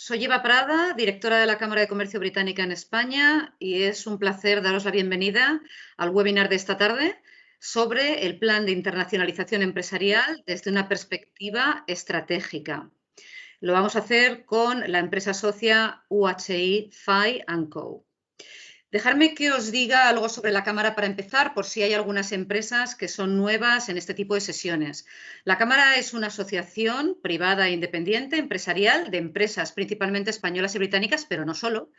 Soy Eva Prada, directora de la Cámara de Comercio Británica en España, y es un placer daros la bienvenida al webinar de esta tarde sobre el plan de internacionalización empresarial desde una perspectiva estratégica. Lo vamos a hacer con la empresa socia UHI Fay & Co. Dejadme que os diga algo sobre la Cámara para empezar, por si hay algunas empresas que son nuevas en este tipo de sesiones. La Cámara es una asociación privada e independiente empresarial de empresas principalmente españolas y británicas, pero no solo.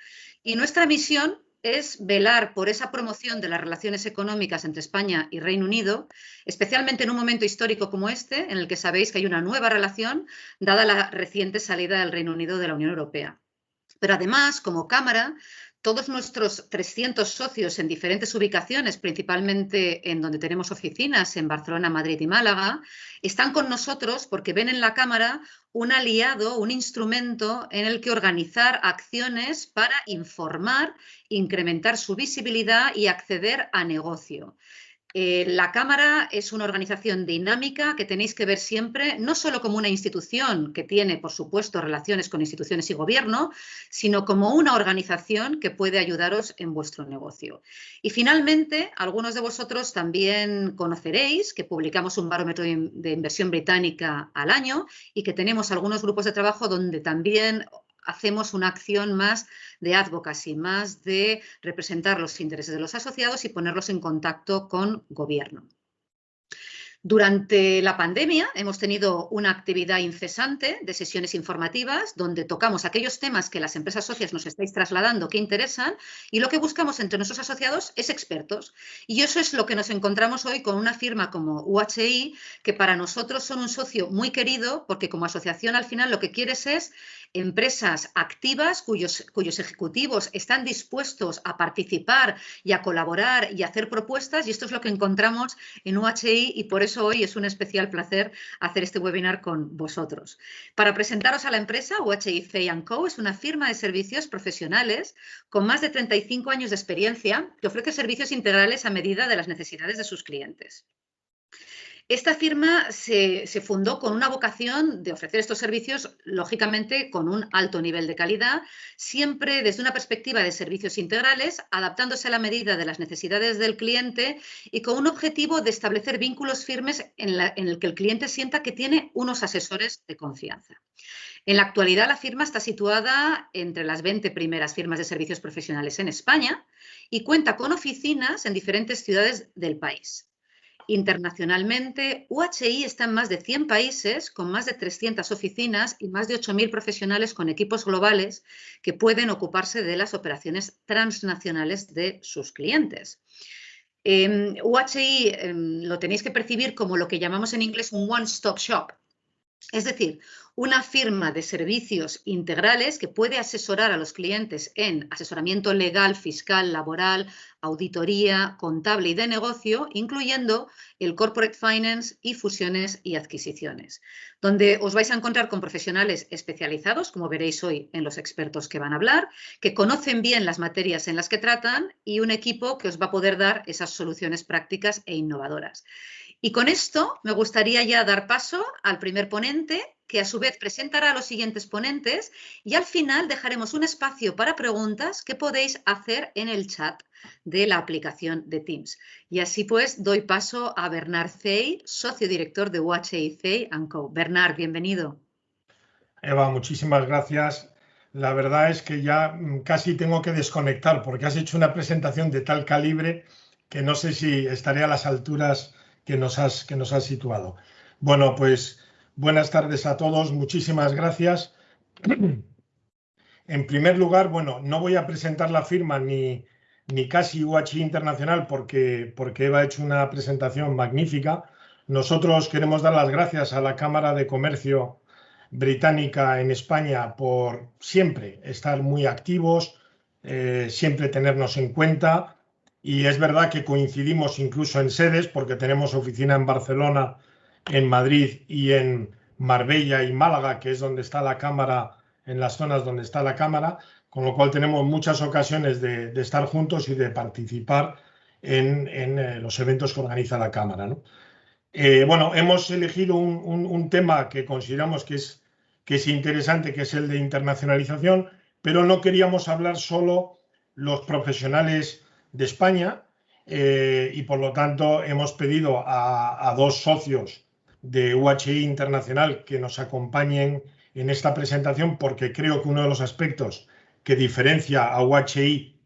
Y nuestra misión es velar por esa promoción de las relaciones económicas entre España y Reino Unido, especialmente en un momento histórico como este, en el que sabéis que hay una nueva relación, dada la reciente salida del Reino Unido de la Unión Europea. Pero además, como Cámara, todos nuestros 300 socios en diferentes ubicaciones, principalmente en donde tenemos oficinas, en Barcelona, Madrid y Málaga, están con nosotros porque ven en la Cámara un aliado, un instrumento en el que organizar acciones para informar, incrementar su visibilidad y acceder a negocio. La Cámara es una organización dinámica que tenéis que ver siempre, no solo como una institución que tiene, por supuesto, relaciones con instituciones y gobierno, sino como una organización que puede ayudaros en vuestro negocio. Y finalmente, algunos de vosotros también conoceréis que publicamos un barómetro de inversión británica al año y que tenemos algunos grupos de trabajo donde también hacemos una acción más de advocacy, más de representar los intereses de los asociados y ponerlos en contacto con gobierno. Durante la pandemia hemos tenido una actividad incesante de sesiones informativas donde tocamos aquellos temas que las empresas socias nos estáis trasladando que interesan y lo que buscamos entre nuestros asociados es expertos. Y eso es lo que nos encontramos hoy con una firma como UHI, que para nosotros son un socio muy querido porque como asociación al final lo que quieres es empresas activas cuyos ejecutivos están dispuestos a participar y a colaborar y a hacer propuestas, y esto es lo que encontramos en UHI y por eso hoy es un especial placer hacer este webinar con vosotros. Para presentaros a la empresa, UHI Fay & Co. es una firma de servicios profesionales con más de 35 años de experiencia que ofrece servicios integrales a medida de las necesidades de sus clientes. Esta firma se fundó con una vocación de ofrecer estos servicios, lógicamente, con un alto nivel de calidad, siempre desde una perspectiva de servicios integrales, adaptándose a la medida de las necesidades del cliente y con un objetivo de establecer vínculos firmes en el que el cliente sienta que tiene unos asesores de confianza. En la actualidad, la firma está situada entre las 20 primeras firmas de servicios profesionales en España y cuenta con oficinas en diferentes ciudades del país. Internacionalmente, UHI está en más de 100 países, con más de 300 oficinas y más de 8.000 profesionales con equipos globales que pueden ocuparse de las operaciones transnacionales de sus clientes. UHI lo tenéis que percibir como lo que llamamos en inglés un one-stop shop. Es decir, una firma de servicios integrales que puede asesorar a los clientes en asesoramiento legal, fiscal, laboral, auditoría, contable y de negocio, incluyendo el corporate finance y fusiones y adquisiciones, donde os vais a encontrar con profesionales especializados, como veréis hoy en los expertos que van a hablar, que conocen bien las materias en las que tratan y un equipo que os va a poder dar esas soluciones prácticas e innovadoras. Y con esto me gustaría ya dar paso al primer ponente, que a su vez presentará a los siguientes ponentes y al final dejaremos un espacio para preguntas que podéis hacer en el chat de la aplicación de Teams. Y así pues doy paso a Bernard Fay, socio director de UHI Fay & Co. Bernard, bienvenido. Eva, muchísimas gracias. La verdad es que ya casi tengo que desconectar porque has hecho una presentación de tal calibre que no sé si estaré a las alturas que nos has situado. Bueno, pues buenas tardes a todos, muchísimas gracias. En primer lugar, bueno, no voy a presentar la firma ni casi UHI Internacional porque Eva ha hecho una presentación magnífica. Nosotros queremos dar las gracias a la Cámara de Comercio Británica en España por siempre estar muy activos, siempre tenernos en cuenta. Y es verdad que coincidimos incluso en sedes porque tenemos oficina en Barcelona, en Madrid y en Marbella y Málaga, que es donde está la Cámara, en las zonas donde está la Cámara, con lo cual tenemos muchas ocasiones de estar juntos y de participar en los eventos que organiza la Cámara, ¿no? Bueno, hemos elegido un tema que consideramos que es que es interesante, que es el de internacionalización, pero no queríamos hablar solo los profesionales de España y por lo tanto hemos pedido a dos socios de UHI Internacional que nos acompañen en esta presentación porque creo que uno de los aspectos que diferencia a UHI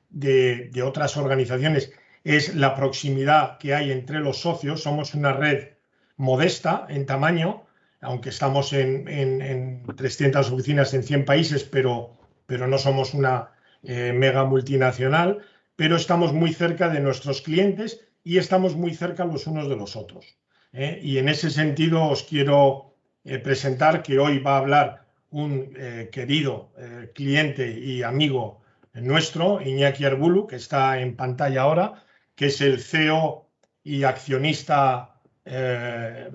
de otras organizaciones es la proximidad que hay entre los socios. Somos una red modesta en tamaño, aunque estamos en 300 oficinas en 100 países, pero no somos una mega multinacional, pero estamos muy cerca de nuestros clientes y estamos muy cerca los unos de los otros. Y en ese sentido os quiero presentar que hoy va a hablar un querido cliente y amigo nuestro, Iñaki Arbulu, que está en pantalla ahora, que es el CEO y accionista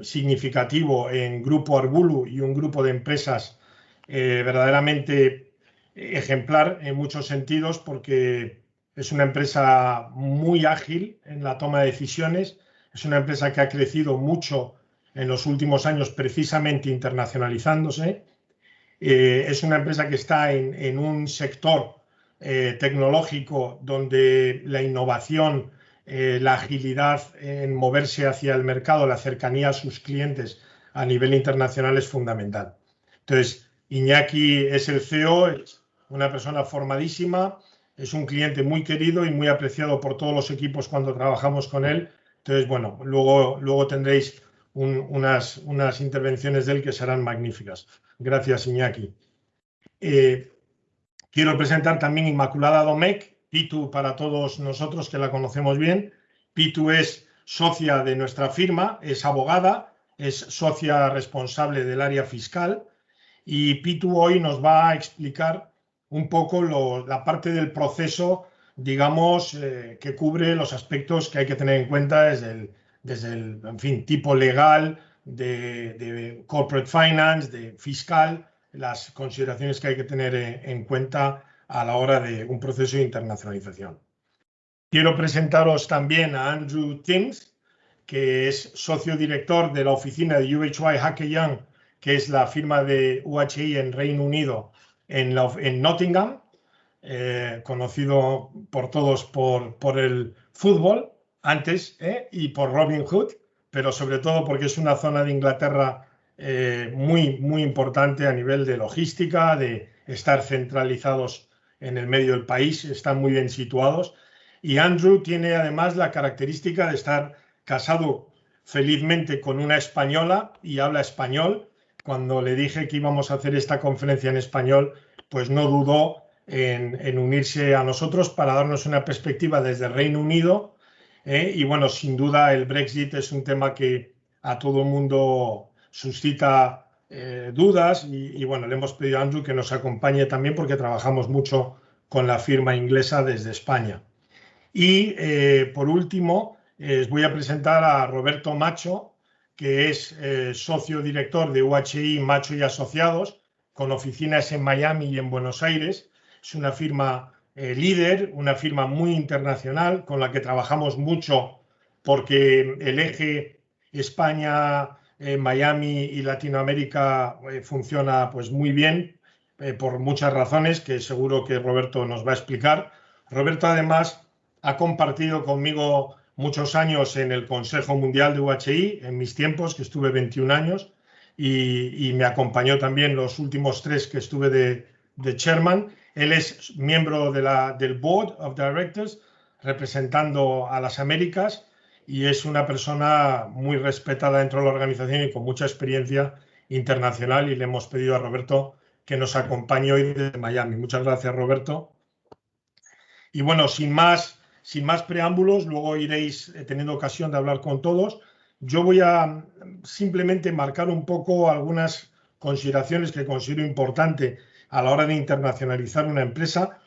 significativo en Grupo Arbulu y un grupo de empresas verdaderamente ejemplar en muchos sentidos porque es una empresa muy ágil en la toma de decisiones, es una empresa que ha crecido mucho en los últimos años precisamente internacionalizándose, es una empresa que está en un sector tecnológico donde la innovación, la agilidad en moverse hacia el mercado, la cercanía a sus clientes a nivel internacional es fundamental. Entonces, Iñaki es el CEO, es una persona formadísima, es un cliente muy querido y muy apreciado por todos los equipos cuando trabajamos con él. Entonces, bueno, luego tendréis unas intervenciones de él que serán magníficas. Gracias, Iñaki. Quiero presentar también Inmaculada Domecq, Pitu para todos nosotros que la conocemos bien. Pitu es socia de nuestra firma, es abogada, es socia responsable del área fiscal y Pitu hoy nos va a explicar un poco la parte del proceso, digamos, que cubre los aspectos que hay que tener en cuenta desde el en fin, tipo legal, de corporate finance, de fiscal, las consideraciones que hay que tener en cuenta a la hora de un proceso de internacionalización. Quiero presentaros también a Andrew Timms, que es socio director de la oficina de UHY Hackett Young, que es la firma de UHI en Reino Unido, en Nottingham, conocido por todos por el fútbol antes y por Robin Hood, pero sobre todo porque es una zona de Inglaterra muy importante a nivel de logística, de estar centralizados en el medio del país, están muy bien situados. Y Andrew tiene además la característica de estar casado felizmente con una española y habla español. Cuando le dije que íbamos a hacer esta conferencia en español, pues no dudó en unirse a nosotros para darnos una perspectiva desde el Reino Unido. Y bueno, sin duda el Brexit es un tema que a todo el mundo suscita dudas y bueno, le hemos pedido a Andrew que nos acompañe también porque trabajamos mucho con la firma inglesa desde España. Y por último, os voy a presentar a Roberto Macho, que es socio director de UHI Macho y Asociados, con oficinas en Miami y en Buenos Aires. Es una firma líder, una firma muy internacional con la que trabajamos mucho porque el eje España, Miami y Latinoamérica funciona pues muy bien por muchas razones que seguro que Roberto nos va a explicar. Roberto además ha compartido conmigo muchos años en el Consejo Mundial de UHI, en mis tiempos, que estuve 21 años, y me acompañó también los últimos 3 que estuve de chairman. Él es miembro del Board of Directors, representando a las Américas, y es una persona muy respetada dentro de la organización y con mucha experiencia internacional, y le hemos pedido a Roberto que nos acompañe hoy desde Miami. Muchas gracias, Roberto. Y bueno, sin más preámbulos, luego iréis teniendo ocasión de hablar con todos. Yo voy a simplemente marcar un poco algunas consideraciones que considero importante a la hora de internacionalizar una empresa.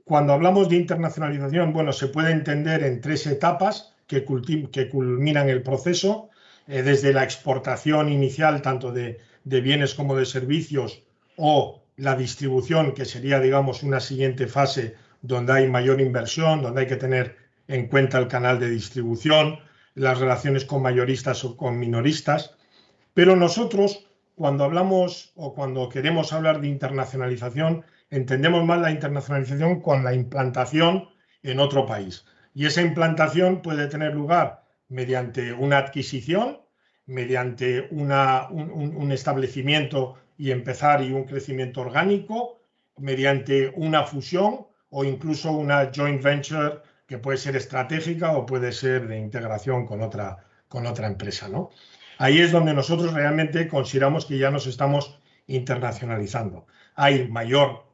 Cuando hablamos de internacionalización, bueno, se puede entender en 3 etapas que culminan el proceso, desde la exportación inicial, tanto de bienes como de servicios, o la distribución, que sería, digamos, una siguiente fase donde hay mayor inversión, donde hay que tener en cuenta el canal de distribución, las relaciones con mayoristas o con minoristas. Pero nosotros, cuando hablamos o cuando queremos hablar de internacionalización, entendemos más la internacionalización con la implantación en otro país. Y esa implantación puede tener lugar mediante una adquisición, mediante un establecimiento y empezar y un crecimiento orgánico, mediante una fusión o incluso una joint venture que puede ser estratégica o puede ser de integración con otra empresa, ¿no? Ahí es donde nosotros realmente consideramos que ya nos estamos internacionalizando. Hay mayor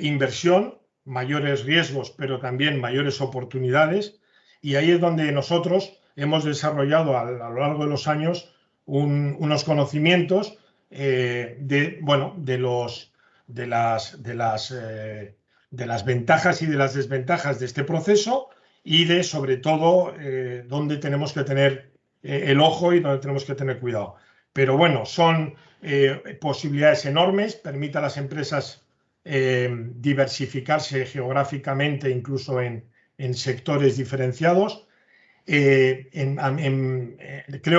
inversión, mayores riesgos, pero también mayores oportunidades, y ahí es donde nosotros hemos desarrollado a lo largo de los años unos conocimientos de las ventajas y de las desventajas de este proceso y de, sobre todo, dónde tenemos que tener el ojo y dónde tenemos que tener cuidado. Pero bueno, son posibilidades enormes, permite a las empresas diversificarse geográficamente, incluso en sectores diferenciados. Creo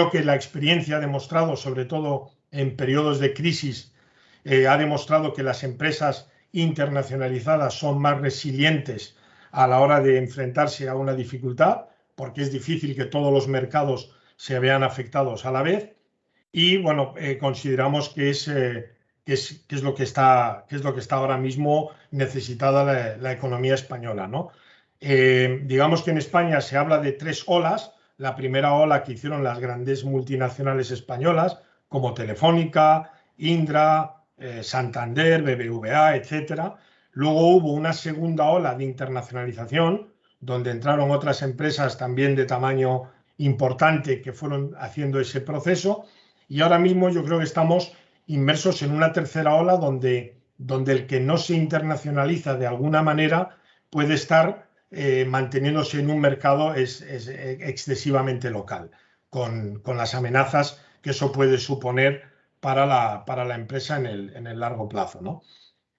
que la experiencia ha demostrado, sobre todo en periodos de crisis, ha demostrado que las empresas internacionalizadas son más resilientes a la hora de enfrentarse a una dificultad, porque es difícil que todos los mercados se vean afectados a la vez. Y bueno, consideramos que es lo que está ahora mismo necesitada la economía española, ¿no? Digamos que en España se habla de 3 olas. La primera ola que hicieron las grandes multinacionales españolas, como Telefónica, Indra, Santander, BBVA, etcétera. Luego hubo una segunda ola de internacionalización, donde entraron otras empresas también de tamaño importante que fueron haciendo ese proceso. Y ahora mismo yo creo que estamos inmersos en una tercera ola donde el que no se internacionaliza de alguna manera puede estar manteniéndose en un mercado excesivamente local, con las amenazas que eso puede suponer para la empresa en el largo plazo, ¿no?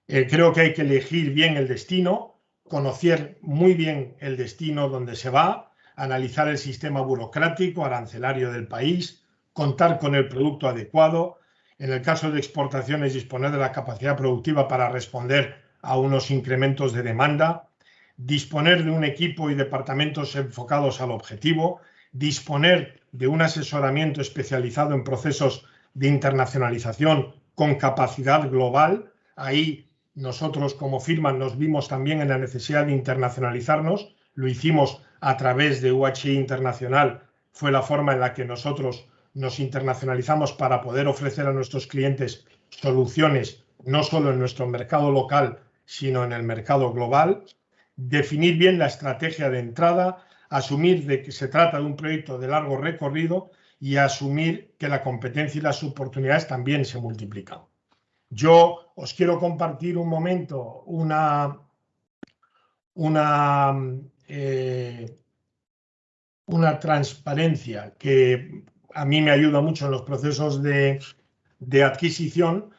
Creo que hay que elegir bien el destino, conocer muy bien el destino donde se va, analizar el sistema burocrático, arancelario del país, contar con el producto adecuado. En el caso de exportaciones, disponer de la capacidad productiva para responder a unos incrementos de demanda, disponer de un equipo y departamentos enfocados al objetivo, disponer de un asesoramiento especializado en procesos de internacionalización con capacidad global. Ahí nosotros como firma nos vimos también en la necesidad de internacionalizarnos. Lo hicimos a través de UHI Internacional. Fue la forma en la que nosotros nos internacionalizamos para poder ofrecer a nuestros clientes soluciones no solo en nuestro mercado local, sino en el mercado global. Definir bien la estrategia de entrada, asumir de que se trata de un proyecto de largo recorrido y asumir que la competencia y las oportunidades también se multiplican. Yo os quiero compartir un momento una transparencia que a mí me ayuda mucho en los procesos de adquisición,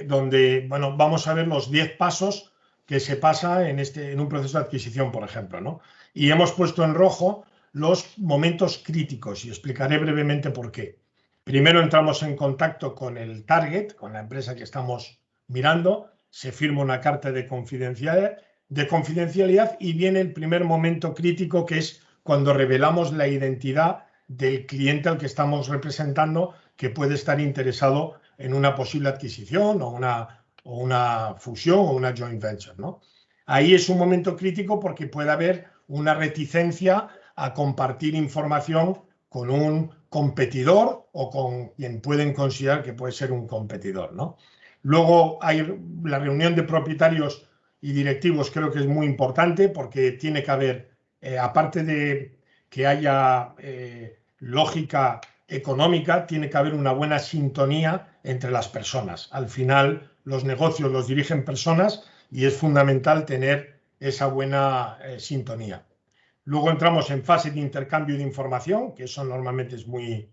donde bueno, vamos a ver los 10 pasos que se pasa en un proceso de adquisición, por ejemplo, ¿no? Y hemos puesto en rojo los momentos críticos y explicaré brevemente por qué. Primero entramos en contacto con el target, con la empresa que estamos mirando, se firma una carta de confidencialidad y viene el primer momento crítico, que es cuando revelamos la identidad del cliente al que estamos representando, que puede estar interesado en una posible adquisición o una fusión o una joint venture, ¿no? Ahí es un momento crítico porque puede haber una reticencia a compartir información con un competidor o con quien pueden considerar que puede ser un competidor, ¿no? Luego hay la reunión de propietarios y directivos, creo que es muy importante porque tiene que haber, aparte de que haya lógica económica, tiene que haber una buena sintonía entre las personas. Al final, los negocios los dirigen personas y es fundamental tener esa buena sintonía. Luego entramos en fase de intercambio de información, que eso normalmente es muy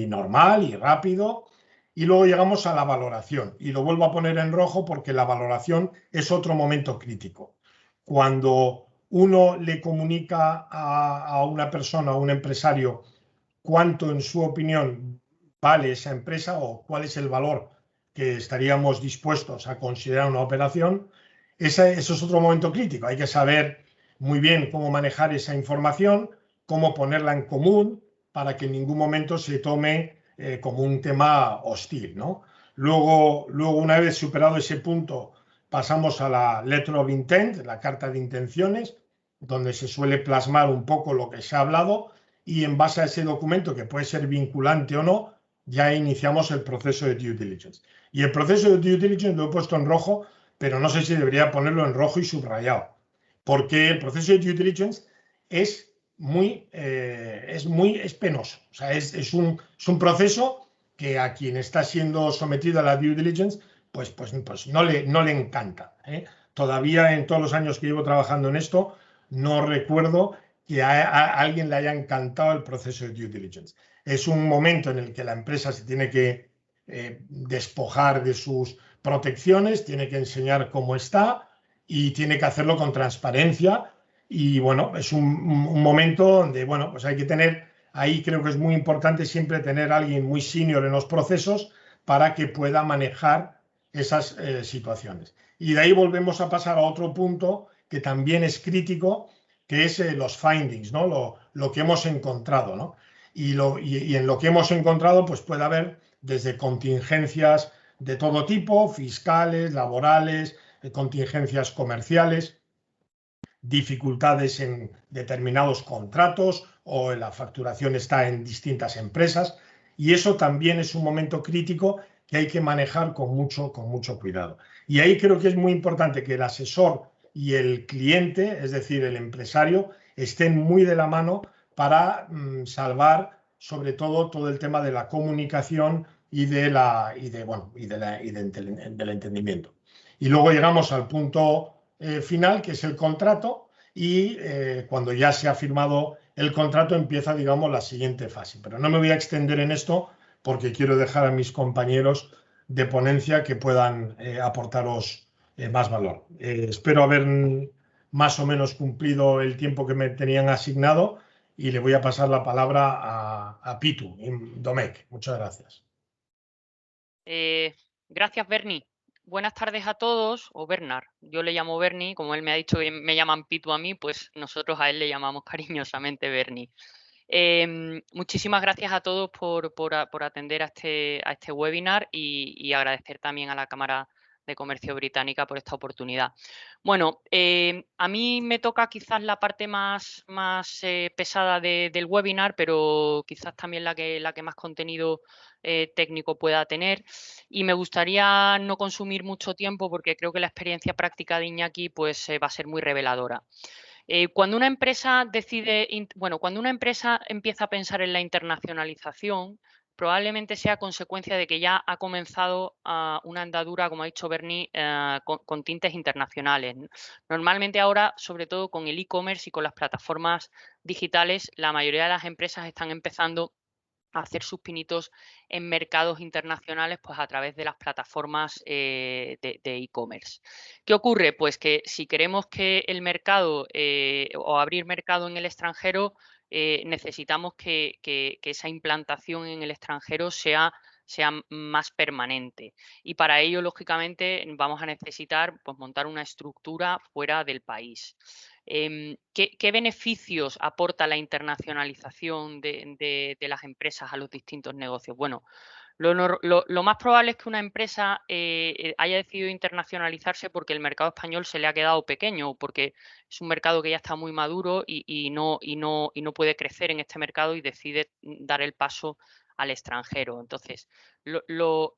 normal y rápido. Y luego llegamos a la valoración. Y lo vuelvo a poner en rojo porque la valoración es otro momento crítico. Cuando uno le comunica a una persona, a un empresario, cuánto en su opinión vale esa empresa o cuál es el valor que estaríamos dispuestos a considerar una operación. Eso es otro momento crítico. Hay que saber muy bien cómo manejar esa información, cómo ponerla en común para que en ningún momento se tome como un tema hostil, ¿no? Luego, una vez superado ese punto, pasamos a la letter of intent, la carta de intenciones, donde se suele plasmar un poco lo que se ha hablado y en base a ese documento, que puede ser vinculante o no, ya iniciamos el proceso de due diligence. Y el proceso de due diligence lo he puesto en rojo, pero no sé si debería ponerlo en rojo y subrayado, porque el proceso de due diligence es es penoso. O sea, es un proceso que a quien está siendo sometido a la due diligence, pues no le encanta, ¿eh? Todavía en todos los años que llevo trabajando en esto, no recuerdo que a alguien le haya encantado el proceso de due diligence. Es un momento en el que la empresa se tiene que despojar de sus protecciones, tiene que enseñar cómo está y tiene que hacerlo con transparencia. Y bueno, es un momento donde, bueno, pues hay que tener, ahí creo que es muy importante siempre tener a alguien muy senior en los procesos para que pueda manejar esas situaciones. Y de ahí volvemos a pasar a otro punto que también es crítico, que es los findings, ¿no? Lo que hemos encontrado, ¿no? Y en lo que hemos encontrado, pues puede haber desde contingencias de todo tipo, fiscales, laborales, contingencias comerciales, dificultades en determinados contratos o la facturación está en distintas empresas. Y eso también es un momento crítico que hay que manejar con mucho cuidado. Y ahí creo que es muy importante que el asesor y el cliente, es decir, el empresario, estén muy de la mano para salvar sobre todo el tema de la comunicación y del entendimiento. Y luego llegamos al punto final, que es el contrato, y cuando ya se ha firmado el contrato empieza, digamos, la siguiente fase. Pero no me voy a extender en esto porque quiero dejar a mis compañeros de ponencia que puedan aportaros más valor. Espero haber más o menos cumplido el tiempo que me tenían asignado y le voy a pasar la palabra a Pitu, Domecq. Muchas gracias. Gracias, Bernie. Buenas tardes a todos, o Bernard. Yo le llamo Bernie, como él me ha dicho que me llaman Pitu a mí, pues nosotros a él le llamamos cariñosamente Bernie. Muchísimas gracias a todos por atender a este webinar y agradecer también a la Cámara de Comercio Británica por esta oportunidad. Bueno, a mí me toca quizás la parte más pesada del webinar, pero quizás también la que más contenido técnico pueda tener, y me gustaría no consumir mucho tiempo porque creo que la experiencia práctica de Iñaki pues, va a ser muy reveladora. Cuando una empresa cuando una empresa empieza a pensar en la internacionalización, probablemente sea consecuencia de que ya ha comenzado una andadura, como ha dicho Bernie, con tintes internacionales. Normalmente ahora, sobre todo con el e-commerce y con las plataformas digitales, la mayoría de las empresas están empezando a hacer sus pinitos en mercados internacionales, pues a través de las plataformas de e-commerce. ¿Qué ocurre? Pues que si queremos que el mercado o abrir mercado en el extranjero, necesitamos que esa implantación en el extranjero sea más permanente. Y para ello, lógicamente, vamos a necesitar pues, montar una estructura fuera del país. ¿Qué beneficios aporta la internacionalización de las empresas a los distintos negocios? Bueno, lo más probable es que una empresa haya decidido internacionalizarse porque el mercado español se le ha quedado pequeño o porque es un mercado que ya está muy maduro y no puede crecer en este mercado y decide dar el paso al extranjero. Entonces, los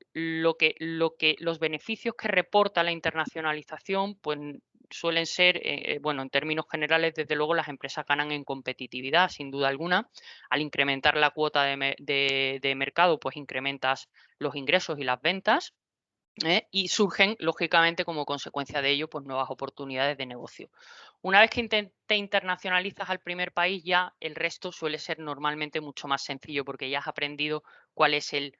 beneficios que reporta la internacionalización, pues suelen ser, bueno, en términos generales, desde luego las empresas ganan en competitividad, sin duda alguna. Al incrementar la cuota de mercado, pues incrementas los ingresos y las ventas. Y surgen, lógicamente, como consecuencia de ello, pues nuevas oportunidades de negocio. Una vez que te internacionalizas al primer país, ya el resto suele ser normalmente mucho más sencillo porque ya has aprendido cuál es el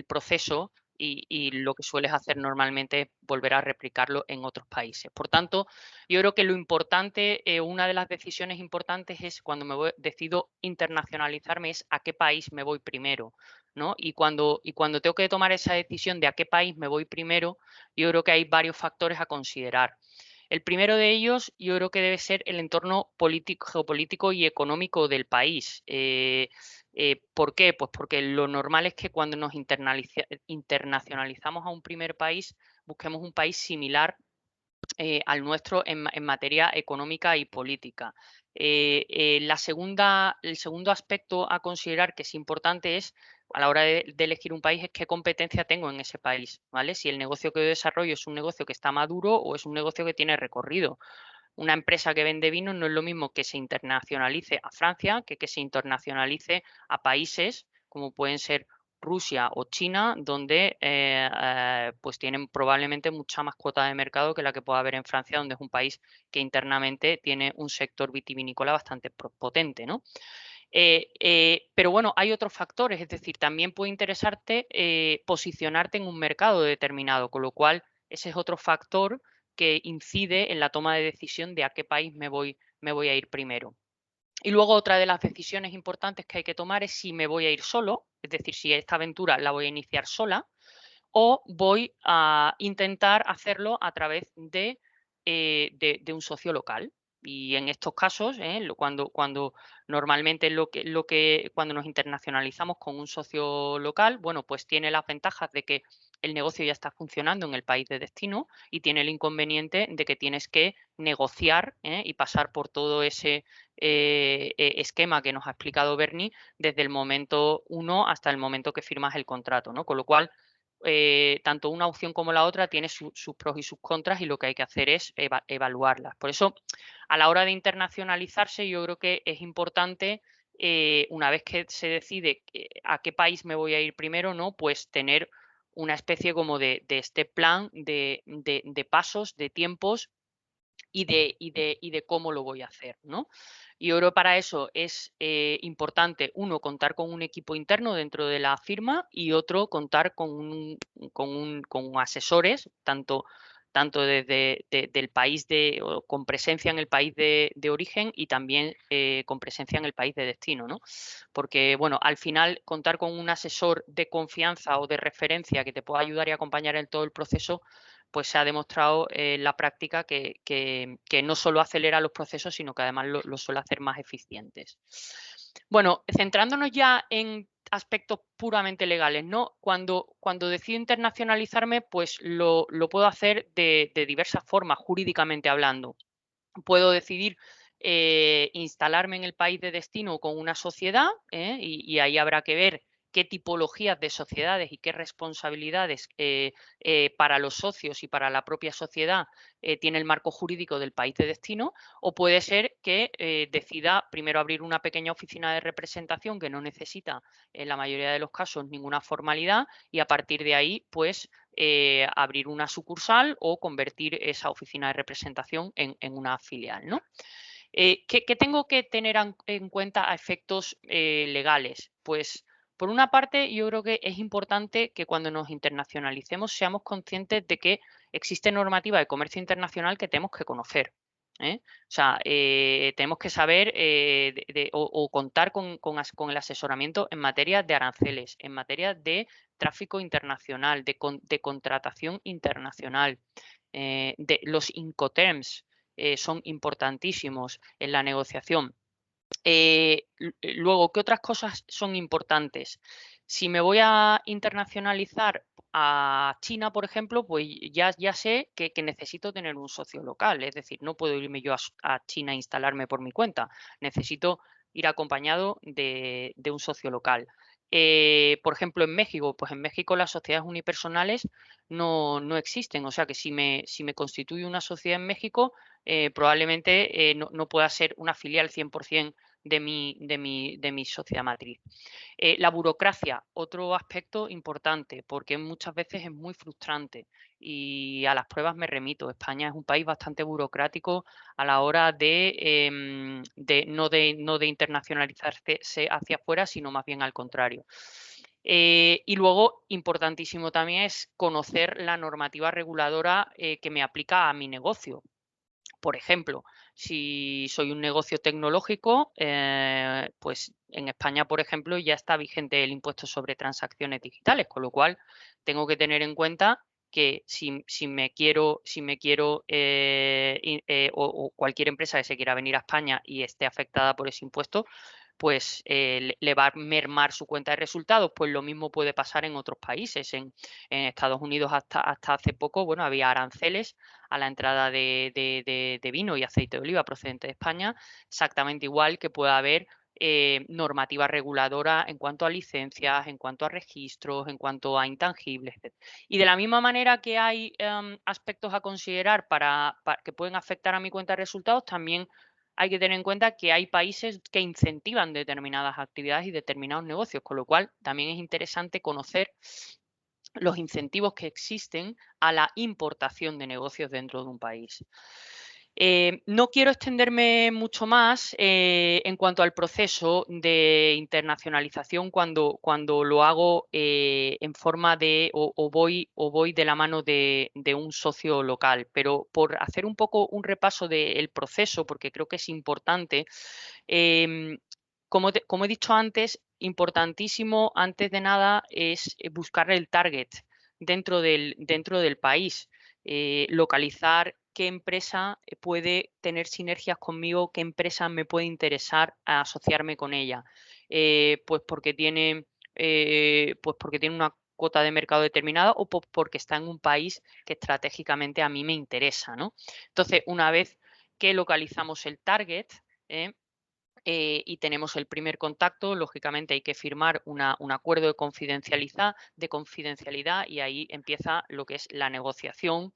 proceso y lo que sueles hacer normalmente es volver a replicarlo en otros países. Por tanto, yo creo que lo importante, una de las decisiones importantes es cuando decido internacionalizarme es a qué país me voy primero, ¿no? Y cuando tengo que tomar esa decisión de a qué país me voy primero, yo creo que hay varios factores a considerar. El primero de ellos, yo creo que debe ser el entorno geopolítico y económico del país. ¿Por qué? Pues porque lo normal es que cuando nos internacionalizamos a un primer país, busquemos un país similar al nuestro en materia económica y política. El segundo aspecto a considerar que es importante es, a la hora de elegir un país, es qué competencia tengo en ese país, ¿vale? Si el negocio que yo desarrollo es un negocio que está maduro o es un negocio que tiene recorrido. Una empresa que vende vino no es lo mismo que se internacionalice a Francia que se internacionalice a países como pueden ser Rusia o China, donde pues tienen probablemente mucha más cuota de mercado que la que pueda haber en Francia, donde es un país que internamente tiene un sector vitivinícola bastante potente, ¿no? Pero bueno, hay otros factores, es decir, también puede interesarte posicionarte en un mercado determinado, con lo cual ese es otro factor que incide en la toma de decisión de a qué país me voy a ir primero. Y luego otra de las decisiones importantes que hay que tomar es si me voy a ir solo, es decir, si esta aventura la voy a iniciar sola o voy a intentar hacerlo a través de un socio local. Y en estos casos, cuando normalmente cuando nos internacionalizamos con un socio local, bueno, pues tiene las ventajas de que el negocio ya está funcionando en el país de destino y tiene el inconveniente de que tienes que negociar y pasar por todo ese esquema que nos ha explicado Bernie desde el momento 1 hasta el momento que firmas el contrato, ¿no? Con lo cual, tanto una opción como la otra tiene sus pros y sus contras y lo que hay que hacer es evaluarlas. Por eso, a la hora de internacionalizarse, yo creo que es importante, una vez que se decide a qué país me voy a ir primero, ¿no? Pues tener una especie como de este plan de pasos, de tiempos y de cómo lo voy a hacer, ¿no? Y yo creo que para eso es importante, uno, contar con un equipo interno dentro de la firma y otro, contar con asesores, tanto desde del país o con presencia en el país de origen y también con presencia en el país de destino, ¿no? Porque, bueno, al final contar con un asesor de confianza o de referencia que te pueda ayudar y acompañar en todo el proceso, pues se ha demostrado en la práctica que no solo acelera los procesos, sino que además lo suele hacer más eficientes. Bueno, centrándonos ya en aspectos puramente legales, ¿no? Cuando decido internacionalizarme, pues lo puedo hacer de diversas formas, jurídicamente hablando. Puedo decidir instalarme en el país de destino con una sociedad y ahí habrá que ver qué tipologías de sociedades y qué responsabilidades para los socios y para la propia sociedad tiene el marco jurídico del país de destino, o puede ser que decida primero abrir una pequeña oficina de representación que no necesita en la mayoría de los casos ninguna formalidad y a partir de ahí pues abrir una sucursal o convertir esa oficina de representación en una filial, ¿no? ¿Qué tengo que tener en cuenta a efectos legales? Pues, por una parte, yo creo que es importante que cuando nos internacionalicemos seamos conscientes de que existe normativa de comercio internacional que tenemos que conocer. O sea, tenemos que saber o contar con el asesoramiento en materia de aranceles, en materia de tráfico internacional, de contratación internacional, de los Incoterms. Son importantísimos en la negociación. Luego, ¿qué otras cosas son importantes? Si me voy a internacionalizar a China, por ejemplo, pues ya sé que necesito tener un socio local, es decir, no puedo irme yo a China a instalarme por mi cuenta, necesito ir acompañado de un socio local. Por ejemplo, en México, pues en México las sociedades unipersonales no existen, o sea que si me constituyo una sociedad en México, probablemente no pueda ser una filial 100% de mi sociedad matriz. La burocracia, otro aspecto importante, porque muchas veces es muy frustrante y a las pruebas me remito. España es un país bastante burocrático a la hora no de internacionalizarse hacia afuera, sino más bien al contrario. Y luego, importantísimo también es conocer la normativa reguladora que me aplica a mi negocio. Por ejemplo, si soy un negocio tecnológico, pues en España, por ejemplo, ya está vigente el impuesto sobre transacciones digitales, con lo cual tengo que tener en cuenta que si me quiero o cualquier empresa que se quiera venir a España y esté afectada por ese impuesto, pues le va a mermar su cuenta de resultados. Pues lo mismo puede pasar en otros países. En Estados Unidos hasta hace poco, bueno, había aranceles a la entrada de vino y aceite de oliva procedente de España, exactamente igual que puede haber normativa reguladora en cuanto a licencias, en cuanto a registros, en cuanto a intangibles, etc. Y de la misma manera que hay aspectos a considerar para que pueden afectar a mi cuenta de resultados, también hay que tener en cuenta que hay países que incentivan determinadas actividades y determinados negocios, con lo cual también es interesante conocer los incentivos que existen a la importación de negocios dentro de un país. No quiero extenderme mucho más en cuanto al proceso de internacionalización cuando lo hago en forma de o voy de la mano de un socio local, pero por hacer un poco un repaso del proceso, porque creo que es importante, como he dicho antes, importantísimo antes de nada es buscar el target dentro del país, localizar qué empresa puede tener sinergias conmigo, qué empresa me puede interesar a asociarme con ella, pues porque tiene una cuota de mercado determinada o porque está en un país que estratégicamente a mí me interesa, ¿no? Entonces, una vez que localizamos el target, y tenemos el primer contacto, lógicamente hay que firmar un acuerdo de confidencialidad y ahí empieza lo que es la negociación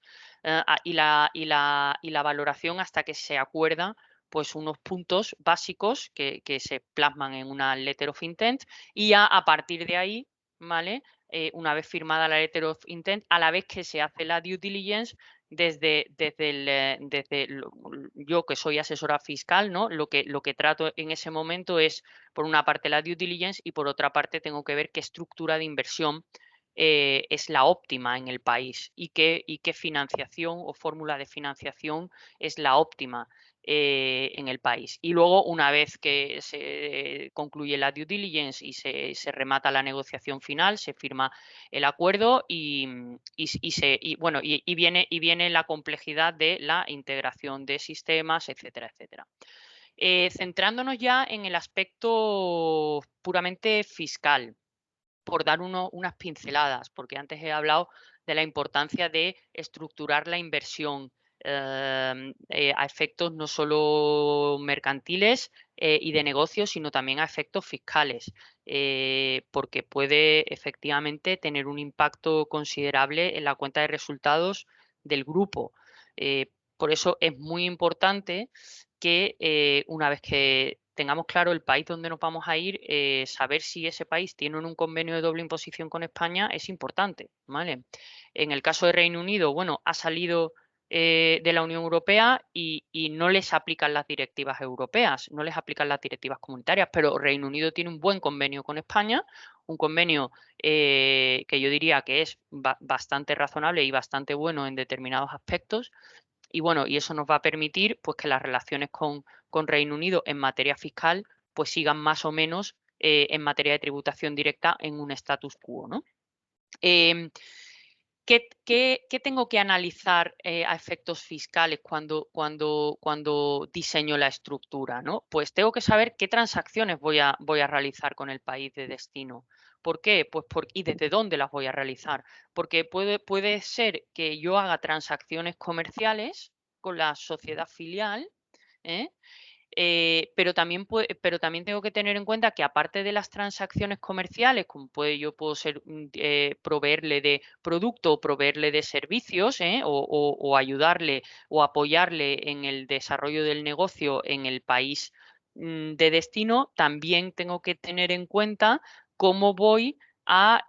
y la valoración hasta que se acuerda pues unos puntos básicos que se plasman en una letter of intent y ya a partir de ahí, ¿vale? Una vez firmada la letter of intent, a la vez que se hace la due diligence, yo que soy asesora fiscal, ¿no? Lo que trato en ese momento es, por una parte, la due diligence y por otra parte tengo que ver qué estructura de inversión es la óptima en el país y qué financiación o fórmula de financiación es la óptima en el país. Y luego, una vez que se concluye la due diligence y se remata la negociación final, se firma el acuerdo y viene la complejidad de la integración de sistemas, etcétera, etcétera. Centrándonos ya en el aspecto puramente fiscal, por dar unas pinceladas, porque antes he hablado de la importancia de estructurar la inversión a efectos no solo mercantiles y de negocios, sino también a efectos fiscales, porque puede efectivamente tener un impacto considerable en la cuenta de resultados del grupo. Por eso es muy importante que una vez que tengamos claro el país donde nos vamos a ir, saber si ese país tiene un convenio de doble imposición con España es importante, ¿vale? En el caso de Reino Unido, bueno, ha salido de la Unión Europea y no les aplican las directivas europeas, no les aplican las directivas comunitarias, pero Reino Unido tiene un buen convenio con España, un convenio que yo diría que es bastante razonable y bastante bueno en determinados aspectos. Y bueno, y eso nos va a permitir pues que las relaciones con Reino Unido en materia fiscal pues sigan más o menos en materia de tributación directa en un status quo, ¿no? ¿Qué tengo que analizar a efectos fiscales cuando diseño la estructura, ¿no? Pues tengo que saber qué transacciones voy a realizar con el país de destino. ¿Por qué? Pues y desde dónde las voy a realizar. Porque puede ser que yo haga transacciones comerciales con la sociedad filial, ¿eh? Pero también tengo que tener en cuenta que aparte de las transacciones comerciales, como yo puedo ser proveerle de producto o proveerle de servicios, o ayudarle o apoyarle en el desarrollo del negocio en el país de destino, también tengo que tener en cuenta cómo voy a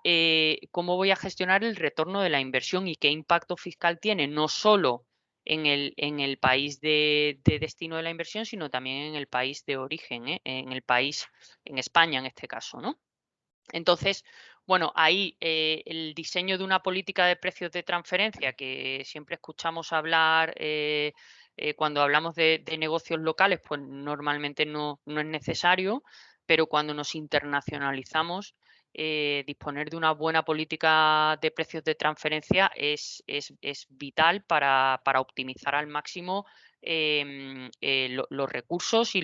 gestionar el retorno de la inversión y qué impacto fiscal tiene, no solo en el país de destino de la inversión, sino también en el país de origen, en el país, en España en este caso, ¿no? Entonces, Bueno, ahí el diseño de una política de precios de transferencia, que siempre escuchamos hablar cuando hablamos de negocios locales, pues normalmente no es necesario, pero cuando nos internacionalizamos, disponer de una buena política de precios de transferencia es vital para optimizar al máximo los recursos y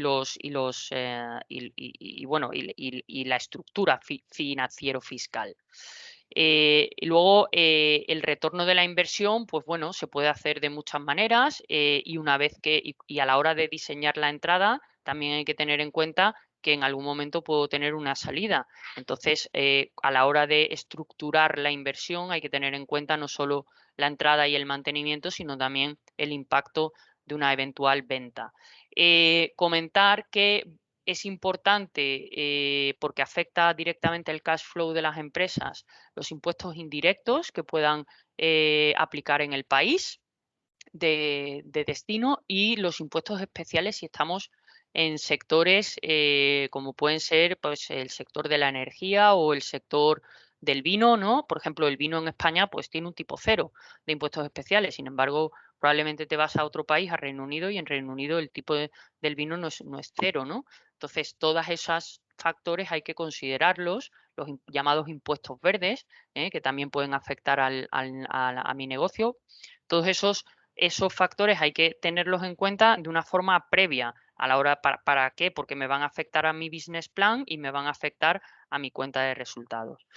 la estructura financiero fiscal. Y luego el retorno de la inversión, pues bueno, se puede hacer de muchas maneras y una vez y a la hora de diseñar la entrada también hay que tener en cuenta que en algún momento puedo tener una salida. Entonces, a la hora de estructurar la inversión hay que tener en cuenta no solo la entrada y el mantenimiento, sino también el impacto de una eventual venta. Comentar que es importante porque afecta directamente el cash flow de las empresas, los impuestos indirectos que puedan aplicar en el país de destino y los impuestos especiales si estamos en sectores como pueden ser pues, el sector de la energía o el sector del vino, ¿no? Por ejemplo, el vino en España pues tiene un tipo 0 de impuestos especiales, sin embargo, probablemente te vas a otro país, a Reino Unido, y en Reino Unido el tipo del vino no es 0, ¿no? Entonces, todos esos factores hay que considerarlos, los llamados impuestos verdes, que también pueden afectar a mi negocio. Todos esos factores hay que tenerlos en cuenta de una forma previa a la hora, ¿para qué? Porque me van a afectar a mi business plan y me van a afectar a mi cuenta de resultados.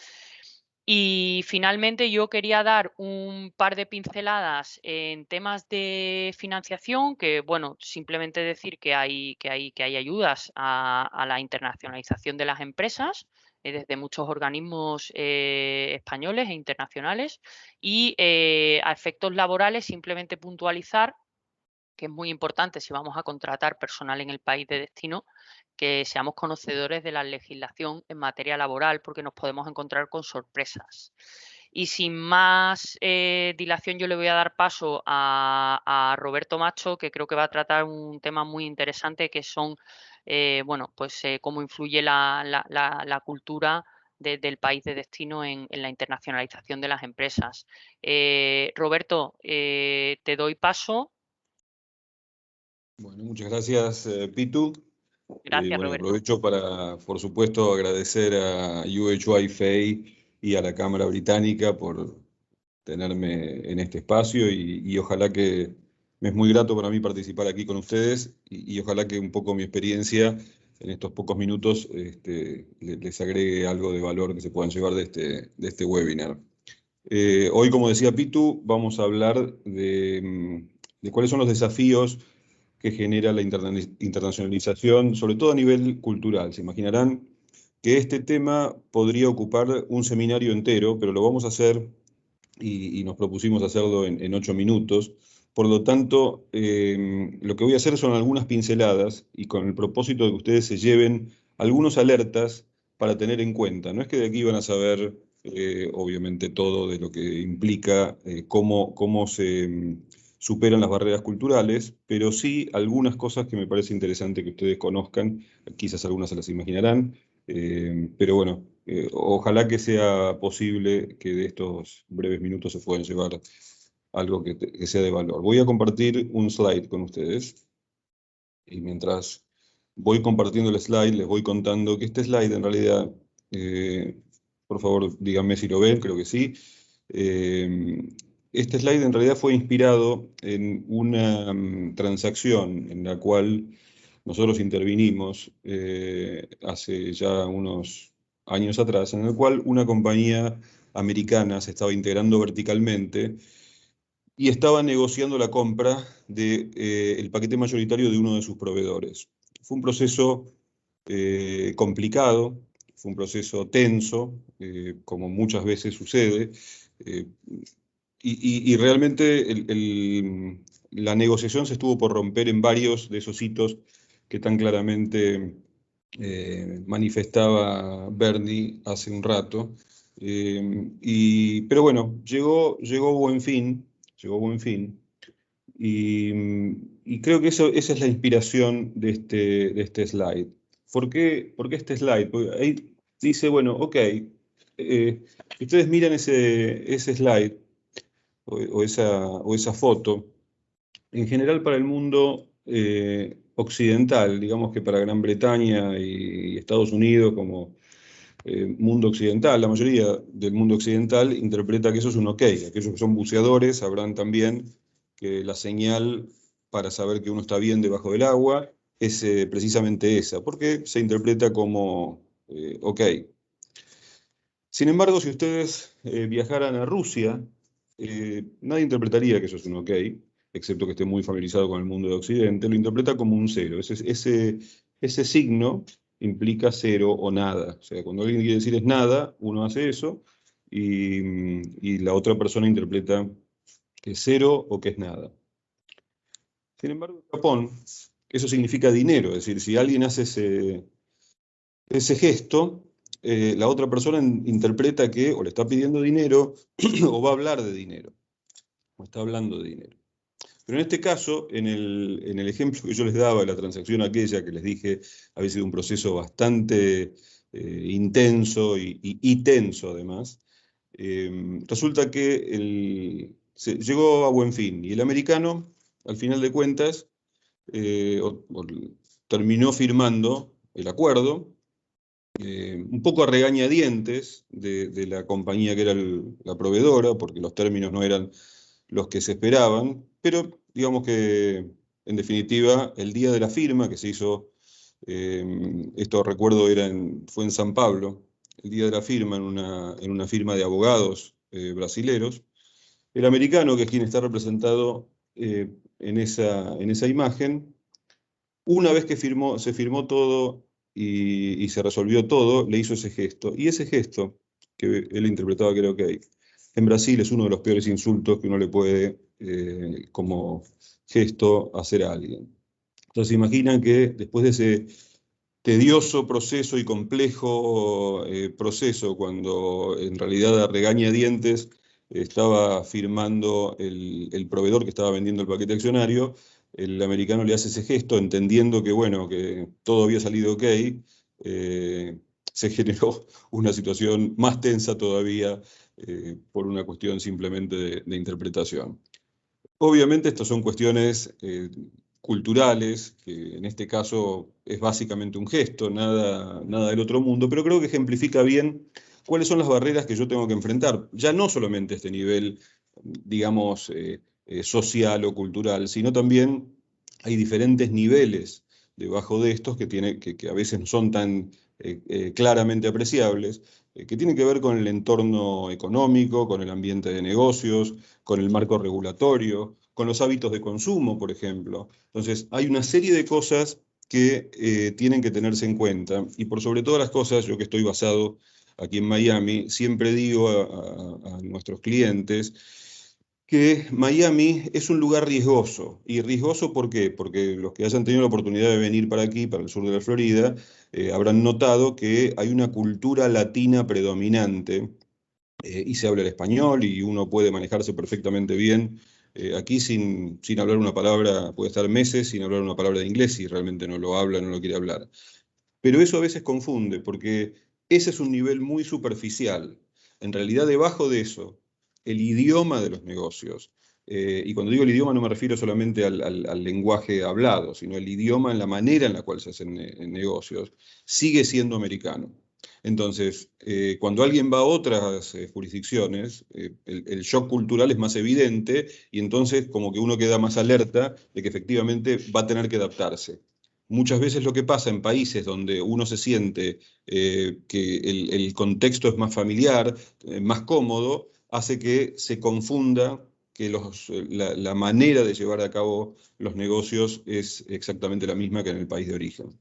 Y finalmente yo quería dar un par de pinceladas en temas de financiación, que bueno, simplemente decir que hay ayudas a la internacionalización de las empresas desde muchos organismos españoles e internacionales y a efectos laborales simplemente puntualizar que es muy importante si vamos a contratar personal en el país de destino, que seamos conocedores de la legislación en materia laboral, porque nos podemos encontrar con sorpresas. Y sin más dilación, yo le voy a dar paso a Roberto Macho, que creo que va a tratar un tema muy interesante, que son, cómo influye la cultura del país de destino en la internacionalización de las empresas. Roberto, te doy paso. Bueno, muchas gracias, Pitu. Gracias, Bueno, Roberto. aprovecho para, por supuesto, agradecer a UHY FEI y a la Cámara Británica por tenerme en este espacio y ojalá que me es muy grato para mí participar aquí con ustedes y ojalá que un poco mi experiencia en estos pocos minutos les agregue algo de valor que se puedan llevar de este webinar. Hoy, como decía Pitu, vamos a hablar de cuáles son los desafíos que genera la internacionalización, sobre todo a nivel cultural. Se imaginarán que este tema podría ocupar un seminario entero, pero lo vamos a hacer y nos propusimos hacerlo en 8 minutos. Por lo tanto, lo que voy a hacer son algunas pinceladas y con el propósito de que ustedes se lleven algunos alertas para tener en cuenta. No es que de aquí van a saber, obviamente, todo de lo que implica cómo se superan las barreras culturales, pero sí algunas cosas que me parece interesante que ustedes conozcan, quizás algunas se las imaginarán, pero bueno, ojalá que sea posible que de estos breves minutos se puedan llevar algo que sea de valor. Voy a compartir un slide con ustedes y mientras voy compartiendo el slide les voy contando que este slide en realidad, por favor díganme si lo ven, creo que sí. Este slide en realidad fue inspirado en una transacción en la cual nosotros intervinimos hace ya unos años atrás, en el cual una compañía americana se estaba integrando verticalmente y estaba negociando la compra del paquete mayoritario de uno de sus proveedores. Fue un proceso complicado, fue un proceso tenso, como muchas veces sucede, y realmente la negociación se estuvo por romper en varios de esos hitos que tan claramente manifestaba Bernie hace un rato. Pero bueno, llegó buen fin, y creo que esa es la inspiración de este slide. ¿Por qué este slide? Porque ahí dice, bueno, ok, si ustedes miran ese slide o esa foto, en general para el mundo occidental, digamos que para Gran Bretaña y Estados Unidos como mundo occidental, la mayoría del mundo occidental interpreta que eso es un ok. Aquellos que son buceadores sabrán también que la señal para saber que uno está bien debajo del agua es precisamente esa, porque se interpreta como ok. Sin embargo, si ustedes viajaran a Rusia, nadie interpretaría que eso es un ok, excepto que esté muy familiarizado con el mundo de Occidente, lo interpreta como un cero. Ese signo implica cero o nada. O sea, cuando alguien quiere decir es nada, uno hace eso, y la otra persona interpreta que es cero o que es nada. Sin embargo, en Japón, eso significa dinero, es decir, si alguien hace ese gesto, la otra persona interpreta que o le está pidiendo dinero o va a hablar de dinero, o está hablando de dinero. Pero en este caso, en el ejemplo que yo les daba, la transacción aquella que les dije había sido un proceso bastante intenso y tenso además, resulta que llegó a buen fin y el americano, al final de cuentas, terminó firmando el acuerdo, un poco a regañadientes de la compañía que era la proveedora, porque los términos no eran los que se esperaban, pero digamos que, en definitiva, el día de la firma, que se hizo, esto recuerdo fue en San Pablo, el día de la firma en una firma de abogados brasileros, el americano, que es quien está representado en esa imagen, una vez que se firmó todo y se resolvió todo, le hizo ese gesto. Y ese gesto, que él interpretaba que era ok, en Brasil es uno de los peores insultos que uno le puede, como gesto, hacer a alguien. Entonces imaginan que después de ese tedioso proceso y complejo proceso, cuando en realidad a regañadientes estaba firmando el proveedor que estaba vendiendo el paquete accionario, el americano le hace ese gesto entendiendo que, bueno, que todo había salido ok, se generó una situación más tensa todavía por una cuestión simplemente de interpretación. Obviamente estas son cuestiones culturales, que en este caso es básicamente un gesto, nada del otro mundo, pero creo que ejemplifica bien cuáles son las barreras que yo tengo que enfrentar, ya no solamente a este nivel, digamos, social o cultural, sino también hay diferentes niveles debajo de estos que a veces no son tan claramente apreciables, que tienen que ver con el entorno económico, con el ambiente de negocios, con el marco regulatorio, con los hábitos de consumo, por ejemplo. Entonces, hay una serie de cosas que tienen que tenerse en cuenta, y por sobre todas las cosas, yo que estoy basado aquí en Miami, siempre digo a nuestros clientes que Miami es un lugar riesgoso. ¿Y riesgoso por qué? Porque los que hayan tenido la oportunidad de venir para aquí, para el sur de la Florida, habrán notado que hay una cultura latina predominante, y se habla el español y uno puede manejarse perfectamente bien. Aquí sin hablar una palabra, puede estar meses sin hablar una palabra de inglés si realmente no lo habla, no lo quiere hablar. Pero eso a veces confunde, porque ese es un nivel muy superficial. En realidad, debajo de eso, el idioma de los negocios, y cuando digo el idioma no me refiero solamente al lenguaje hablado, sino el idioma en la manera en la cual se hacen negocios, sigue siendo americano. Entonces, cuando alguien va a otras jurisdicciones, el shock cultural es más evidente y entonces como que uno queda más alerta de que efectivamente va a tener que adaptarse. Muchas veces lo que pasa en países donde uno se siente que el contexto es más familiar, más cómodo, hace que se confunda que la manera de llevar a cabo los negocios es exactamente la misma que en el país de origen.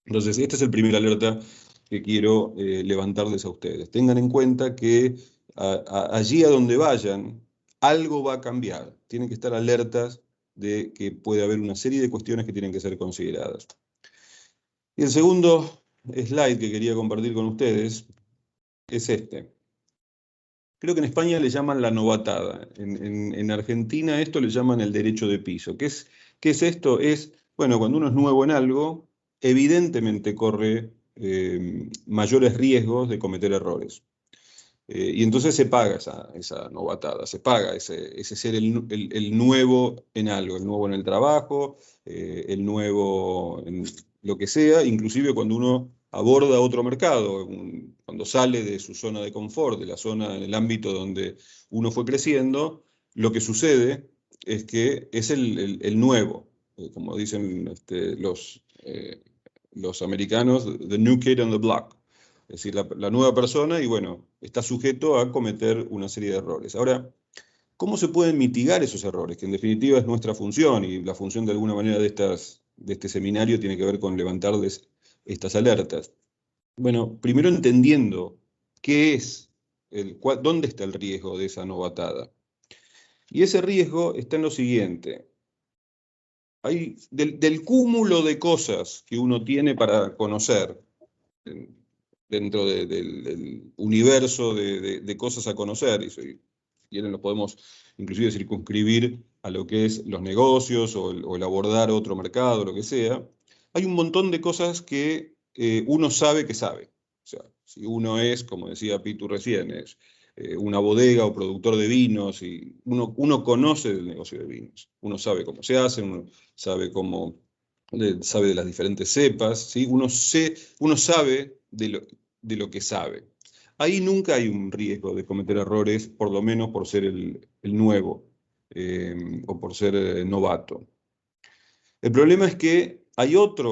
Entonces, este es el primer alerta que quiero levantarles a ustedes. Tengan en cuenta que allí a donde vayan, algo va a cambiar. Tienen que estar alertas de que puede haber una serie de cuestiones que tienen que ser consideradas. Y el segundo slide que quería compartir con ustedes es este. Creo que en España le llaman la novatada. En Argentina esto le llaman el derecho de piso. ¿Qué es esto? Bueno, cuando uno es nuevo en algo, evidentemente corre mayores riesgos de cometer errores. Y entonces se paga esa novatada, se paga ese ser el nuevo en algo, el nuevo en el trabajo, el nuevo en lo que sea, inclusive cuando uno aborda otro mercado, cuando sale de su zona de confort, de la zona en el ámbito donde uno fue creciendo, lo que sucede es que es el nuevo, como dicen los americanos, the new kid on the block. Es decir, la nueva persona y bueno, está sujeto a cometer una serie de errores. Ahora, ¿cómo se pueden mitigar esos errores? Que en definitiva es nuestra función y la función de alguna manera de este seminario tiene que ver con levantarles estas alertas. Bueno, primero entendiendo qué es, dónde está el riesgo de esa novatada. Y ese riesgo está en lo siguiente. Hay del cúmulo de cosas que uno tiene para conocer, dentro del universo de cosas a conocer, y si quieren lo podemos inclusive circunscribir a lo que es los negocios o el abordar otro mercado, lo que sea, hay un montón de cosas que uno sabe que sabe. O sea, si uno es, como decía Pitu recién, es una bodega o productor de vinos, y uno conoce del negocio de vinos, uno sabe cómo se hace, uno sabe sabe de las diferentes cepas, ¿sí? Uno sabe de lo que sabe. Ahí nunca hay un riesgo de cometer errores, por lo menos por ser el nuevo o por ser novato. El problema es que hay otra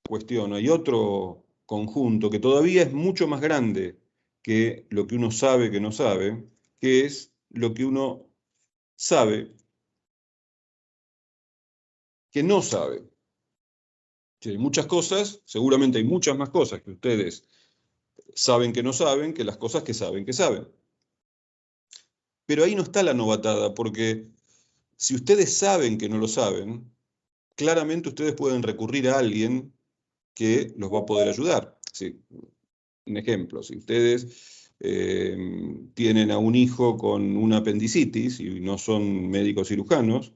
cuestión, hay otro conjunto que todavía es mucho más grande que lo que uno sabe que no sabe, que es lo que uno sabe que no sabe. Hay muchas cosas, seguramente hay muchas más cosas que ustedes saben que no saben que las cosas que saben que saben. Pero ahí no está la novatada, porque si ustedes saben que no lo saben, claramente ustedes pueden recurrir a alguien que los va a poder ayudar. Sí. Un ejemplo, si ustedes tienen a un hijo con una apendicitis y no son médicos cirujanos,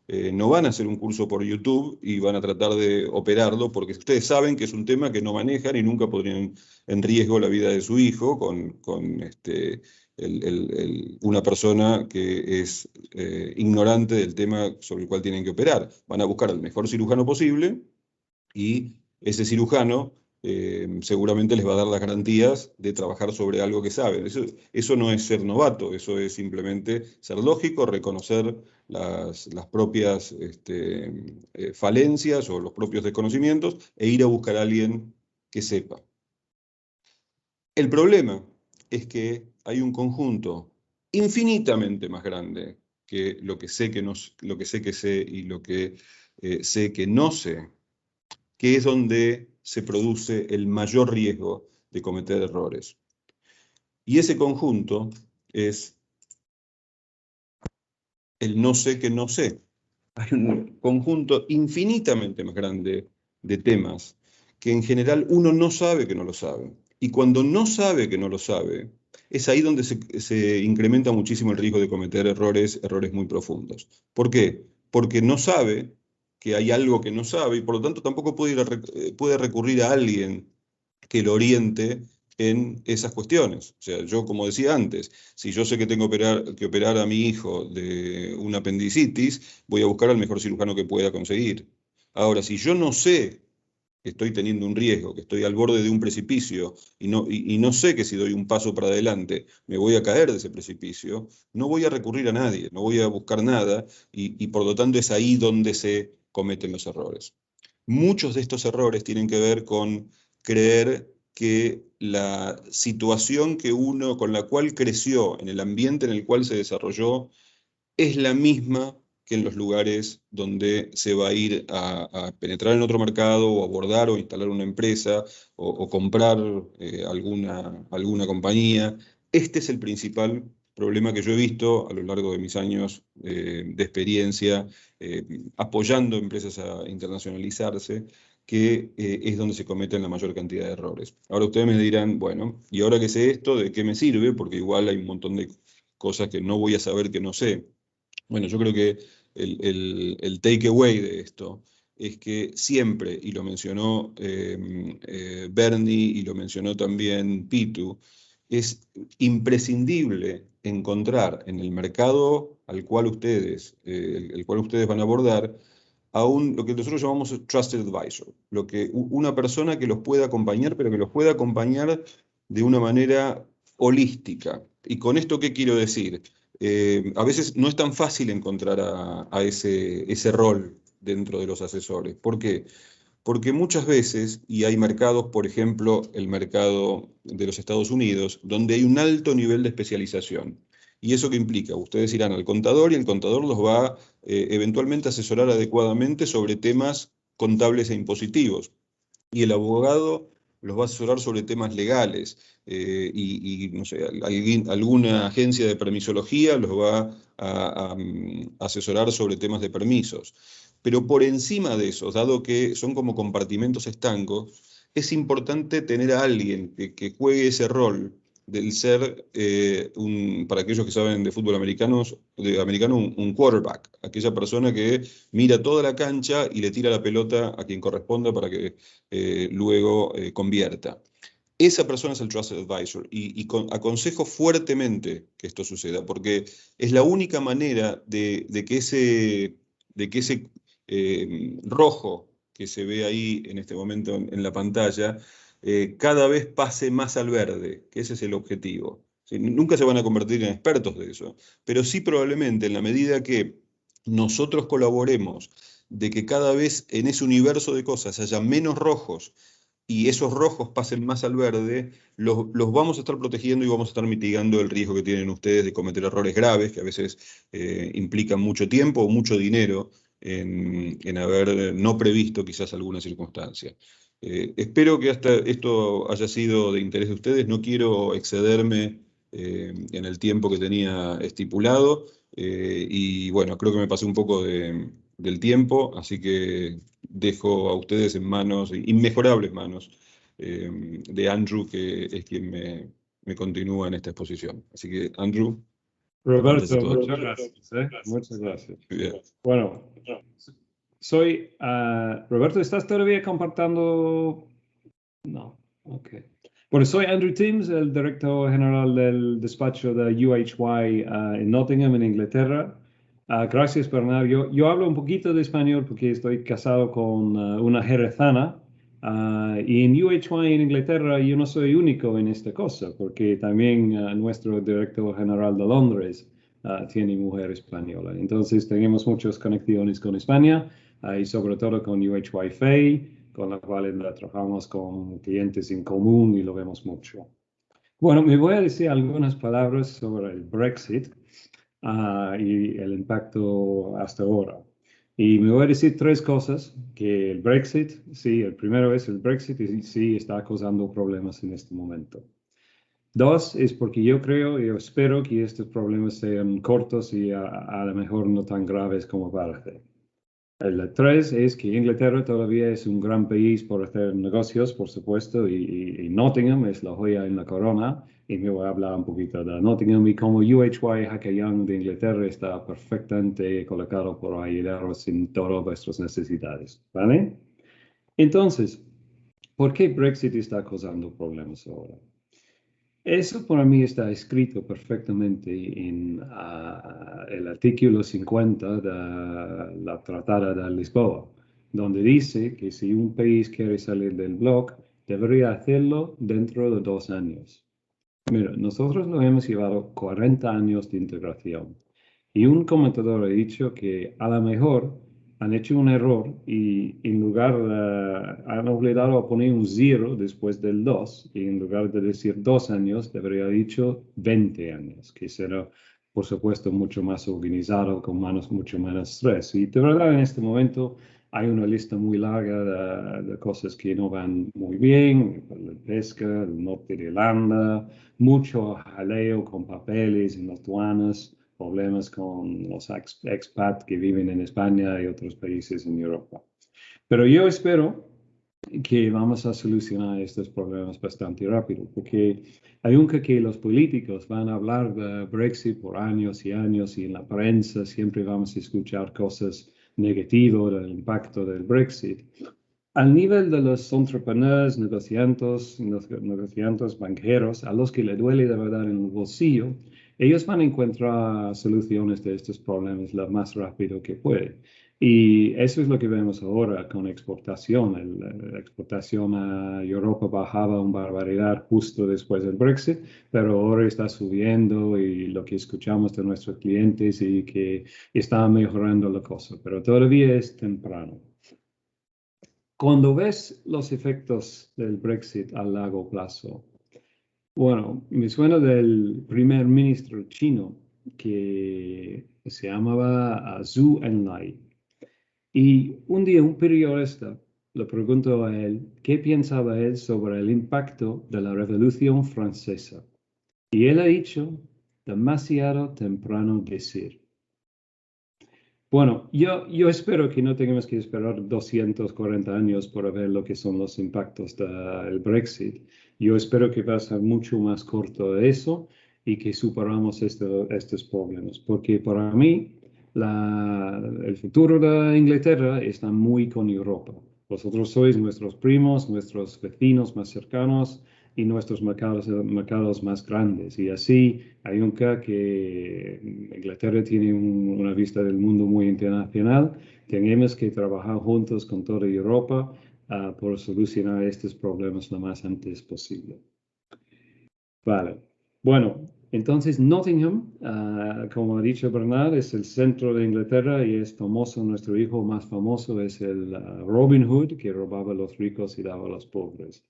no van a hacer un curso por YouTube y van a tratar de operarlo porque ustedes saben que es un tema que no manejan y nunca podrían en riesgo la vida de su hijo con una persona que es ignorante del tema sobre el cual tienen que operar. Van a buscar al mejor cirujano posible y ese cirujano seguramente les va a dar las garantías de trabajar sobre algo que saben. Eso no es ser novato, eso es simplemente ser lógico, reconocer las propias falencias o los propios desconocimientos e ir a buscar a alguien que sepa. El problema es que hay un conjunto infinitamente más grande que lo que sé que, lo que sé que sé y lo que sé que no sé, que es donde se produce el mayor riesgo de cometer errores. Y ese conjunto es el no sé que no sé. Hay un conjunto infinitamente más grande de temas que en general uno no sabe que no lo sabe. Y cuando no sabe que no lo sabe, es ahí donde se incrementa muchísimo el riesgo de cometer errores muy profundos. ¿Por qué? Porque no sabe que hay algo que no sabe y por lo tanto tampoco puede recurrir a alguien que lo oriente en esas cuestiones. O sea, yo, como decía antes, si yo sé que tengo que operar a mi hijo de una apendicitis, voy a buscar al mejor cirujano que pueda conseguir. Ahora, si yo no sé que estoy teniendo un riesgo, que estoy al borde de un precipicio y no sé que si doy un paso para adelante me voy a caer de ese precipicio, no voy a recurrir a nadie, no voy a buscar nada y por lo tanto es ahí donde se cometen los errores. Muchos de estos errores tienen que ver con creer que la situación con la cual creció, en el ambiente en el cual se desarrolló, es la misma que en los lugares donde se va a ir a penetrar en otro mercado o abordar o instalar una empresa o comprar alguna compañía. Este es el principal problema que yo he visto a lo largo de mis años de experiencia apoyando empresas a internacionalizarse, que es donde se cometen la mayor cantidad de errores. Ahora ustedes me dirán, bueno, ¿y ahora que sé esto, de qué me sirve? Porque igual hay un montón de cosas que no voy a saber que no sé. Bueno, yo creo que el takeaway de esto es que siempre, y lo mencionó Bernie y lo mencionó también Pitu, es imprescindible encontrar en el mercado al cual ustedes, el cual ustedes van a abordar, lo que nosotros llamamos Trusted Advisor, una persona que los pueda acompañar, pero que los pueda acompañar de una manera holística. ¿Y con esto qué quiero decir? A veces no es tan fácil encontrar a ese rol dentro de los asesores. ¿Por qué? Porque muchas veces, y hay mercados, por ejemplo, el mercado de los Estados Unidos, donde hay un alto nivel de especialización. ¿Y eso qué implica? Ustedes irán al contador y el contador los va eventualmente a asesorar adecuadamente sobre temas contables e impositivos. Y el abogado los va a asesorar sobre temas legales. No sé, alguna agencia de permisología los va a asesorar sobre temas de permisos. Pero por encima de eso, dado que son como compartimentos estancos, es importante tener a alguien que juegue ese rol del ser, para aquellos que saben de fútbol americano, un quarterback, aquella persona que mira toda la cancha y le tira la pelota a quien corresponda para que luego convierta. Esa persona es el Trusted Advisor y aconsejo fuertemente que esto suceda, porque es la única manera de que ese rojo que se ve ahí en este momento en la pantalla, cada vez pase más al verde, que ese es el objetivo. ¿Sí? Nunca se van a convertir en expertos de eso, pero sí probablemente en la medida que nosotros colaboremos de que cada vez en ese universo de cosas haya menos rojos y esos rojos pasen más al verde, los vamos a estar protegiendo y vamos a estar mitigando el riesgo que tienen ustedes de cometer errores graves, que a veces implican mucho tiempo o mucho dinero en haber no previsto quizás alguna circunstancia. Espero que hasta esto haya sido de interés de ustedes. No quiero excederme en el tiempo que tenía estipulado. Y bueno, creo que me pasé un poco del tiempo, así que dejo a ustedes en manos, inmejorables manos, de Andrew, que es quien me continúa en esta exposición. Así que, Andrew. Roberto, muchas gracias. Muchas gracias. Bien. Bueno, soy Roberto, ¿estás todavía compartiendo? No, ok. Bueno, soy Andrew Timms, el director general del despacho de UHY en Nottingham, en Inglaterra. Gracias, Bernard. Yo hablo un poquito de español porque estoy casado con una jerezana. Y en UHY en Inglaterra yo no soy único en esta cosa, porque también nuestro director general de Londres tiene mujer española. Entonces tenemos muchas conexiones con España y sobre todo con UHY FEI, con la cual trabajamos con clientes en común y lo vemos mucho. Bueno, me voy a decir algunas palabras sobre el Brexit y el impacto hasta ahora. Y me voy a decir tres cosas, que el Brexit, sí, el primero es el Brexit y sí está causando problemas en este momento. Dos, es porque yo espero que estos problemas sean cortos y a lo mejor no tan graves como parece. El tres es que Inglaterra todavía es un gran país por hacer negocios, por supuesto, y Nottingham es la joya en la corona. Y me voy a hablar un poquito de Nottingham y cómo UHY Hackett Young de Inglaterra está perfectamente colocado por ayudaros en todas vuestras necesidades. ¿Vale? Entonces, ¿por qué Brexit está causando problemas ahora? Eso para mí está escrito perfectamente en el artículo 50 de la Tratado de Lisboa, donde dice que si un país quiere salir del bloque, debería hacerlo dentro de 2 años. Mira, nosotros lo hemos llevado 40 años de integración y un comentador ha dicho que a lo mejor han hecho un error y en lugar han olvidado a poner un 0 después del 2 y en lugar de decir 2 años debería haber dicho 20 años, que será por supuesto mucho más organizado, con mucho menos estrés. Y de verdad en este momento hay una lista muy larga de cosas que no van muy bien, la pesca, el norte de Irlanda, mucho jaleo con papeles en las aduanas, problemas con los expats que viven en España y otros países en Europa. Pero yo espero que vamos a solucionar estos problemas bastante rápido, porque aunque los políticos van a hablar de Brexit por años y años y en la prensa siempre vamos a escuchar cosas negativas del impacto del Brexit, al nivel de los entrepreneurs, negociantes, banqueros, a los que le duele de verdad en el bolsillo, ellos van a encontrar soluciones de estos problemas lo más rápido que pueden. Y eso es lo que vemos ahora con exportación. La exportación a Europa bajaba una barbaridad justo después del Brexit, pero ahora está subiendo y lo que escuchamos de nuestros clientes y que está mejorando la cosa, pero todavía es temprano. Cuando ves los efectos del Brexit a largo plazo, bueno, me suena del primer ministro chino que se llamaba Zhou Enlai. Y un día un periodista le preguntó a él qué pensaba él sobre el impacto de la Revolución Francesa. Y él ha dicho, demasiado temprano decir. Bueno, yo espero que no tengamos que esperar 240 años para ver lo que son los impactos del Brexit. Yo espero que va a ser mucho más corto de eso y que superamos estos problemas. Porque para mí, el futuro de Inglaterra está muy con Europa. Vosotros sois nuestros primos, nuestros vecinos más cercanos y nuestros mercados más grandes. Y así hay que Inglaterra tiene una vista del mundo muy internacional. Tenemos que trabajar juntos con toda Europa por solucionar estos problemas lo más antes posible. Vale. Bueno, entonces Nottingham, como ha dicho Bernard, es el centro de Inglaterra y es famoso. Nuestro hijo más famoso es el Robin Hood, que robaba a los ricos y daba a los pobres.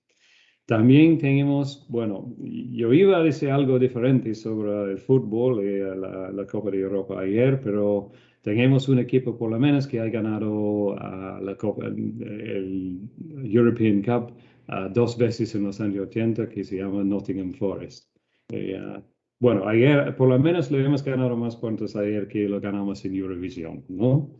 También tenemos, bueno, yo iba a decir algo diferente sobre el fútbol y la Copa de Europa ayer, pero tenemos un equipo por lo menos que ha ganado la Copa, el European Cup 2 veces en los años 80, que se llama Nottingham Forest. Bueno, ayer por lo menos le hemos ganado más puntos ayer que lo ganamos en Eurovisión, ¿no?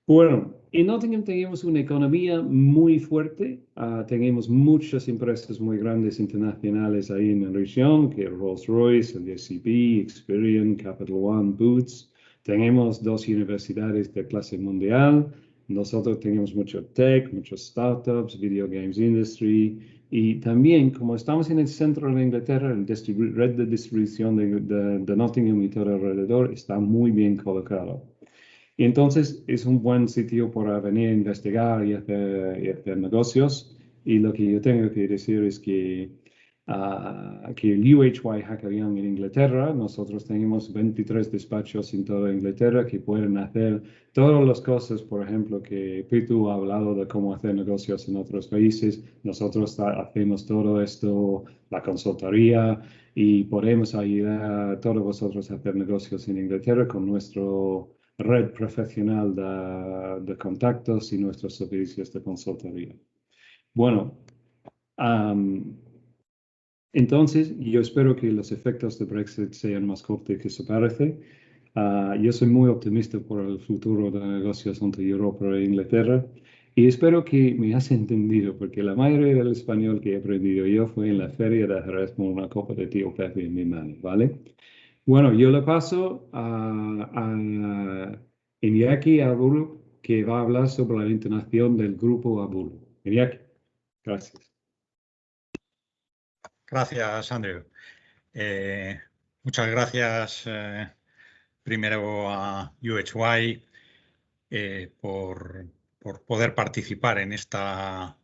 Bueno, en Nottingham tenemos una economía muy fuerte, tenemos muchas empresas muy grandes internacionales ahí en la región, que Rolls-Royce, el JCB, Experian, Capital One, Boots. Tenemos 2 universidades de clase mundial. Nosotros tenemos mucho tech, muchos startups, video games industry. Y también, como estamos en el centro de Inglaterra, la red de distribución de Nottingham y todo alrededor está muy bien colocado. Y entonces es un buen sitio para venir a investigar y hacer negocios. Y lo que yo tengo que decir es que el UHY Hackerian en Inglaterra, nosotros tenemos 23 despachos en toda Inglaterra que pueden hacer todas las cosas, por ejemplo, que Pitu ha hablado de cómo hacer negocios en otros países. Nosotros hacemos todo esto, la consultoría, y podemos ayudar a todos vosotros a hacer negocios en Inglaterra con nuestro red profesional de contactos y nuestros servicios de consultoría. Bueno, entonces yo espero que los efectos de Brexit sean más cortos que se parece. Yo soy muy optimista por el futuro de negocios entre Europa e Inglaterra y espero que me has entendido, porque la mayoría del español que he aprendido yo fue en la feria de Jerez con una copa de tío Pepe en mi mano, ¿vale? Bueno, yo le paso a Iñaki Abulu, que va a hablar sobre la internación del grupo Abulu. Iñaki, gracias. Gracias, Andrew. Muchas gracias primero a UHY por poder participar en esta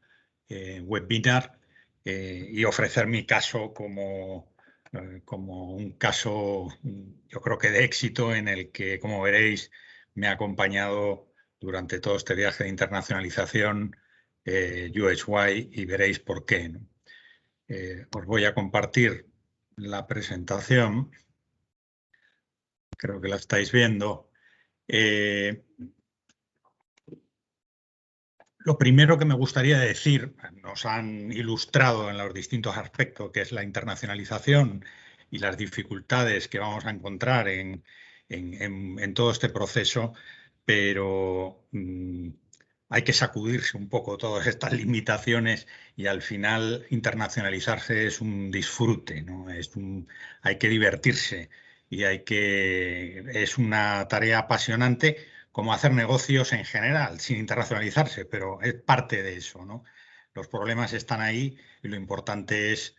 webinar y ofrecer mi caso como un caso, yo creo que de éxito, en el que, como veréis, me ha acompañado durante todo este viaje de internacionalización UHY, y veréis por qué, ¿no? Os voy a compartir la presentación. Creo que la estáis viendo. Lo primero que me gustaría decir, nos han ilustrado en los distintos aspectos que es la internacionalización y las dificultades que vamos a encontrar en todo este proceso, pero hay que sacudirse un poco todas estas limitaciones y al final internacionalizarse es un disfrute, ¿no? Hay que divertirse y es una tarea apasionante, como hacer negocios en general, sin internacionalizarse, pero es parte de eso, ¿no? Los problemas están ahí y lo importante es,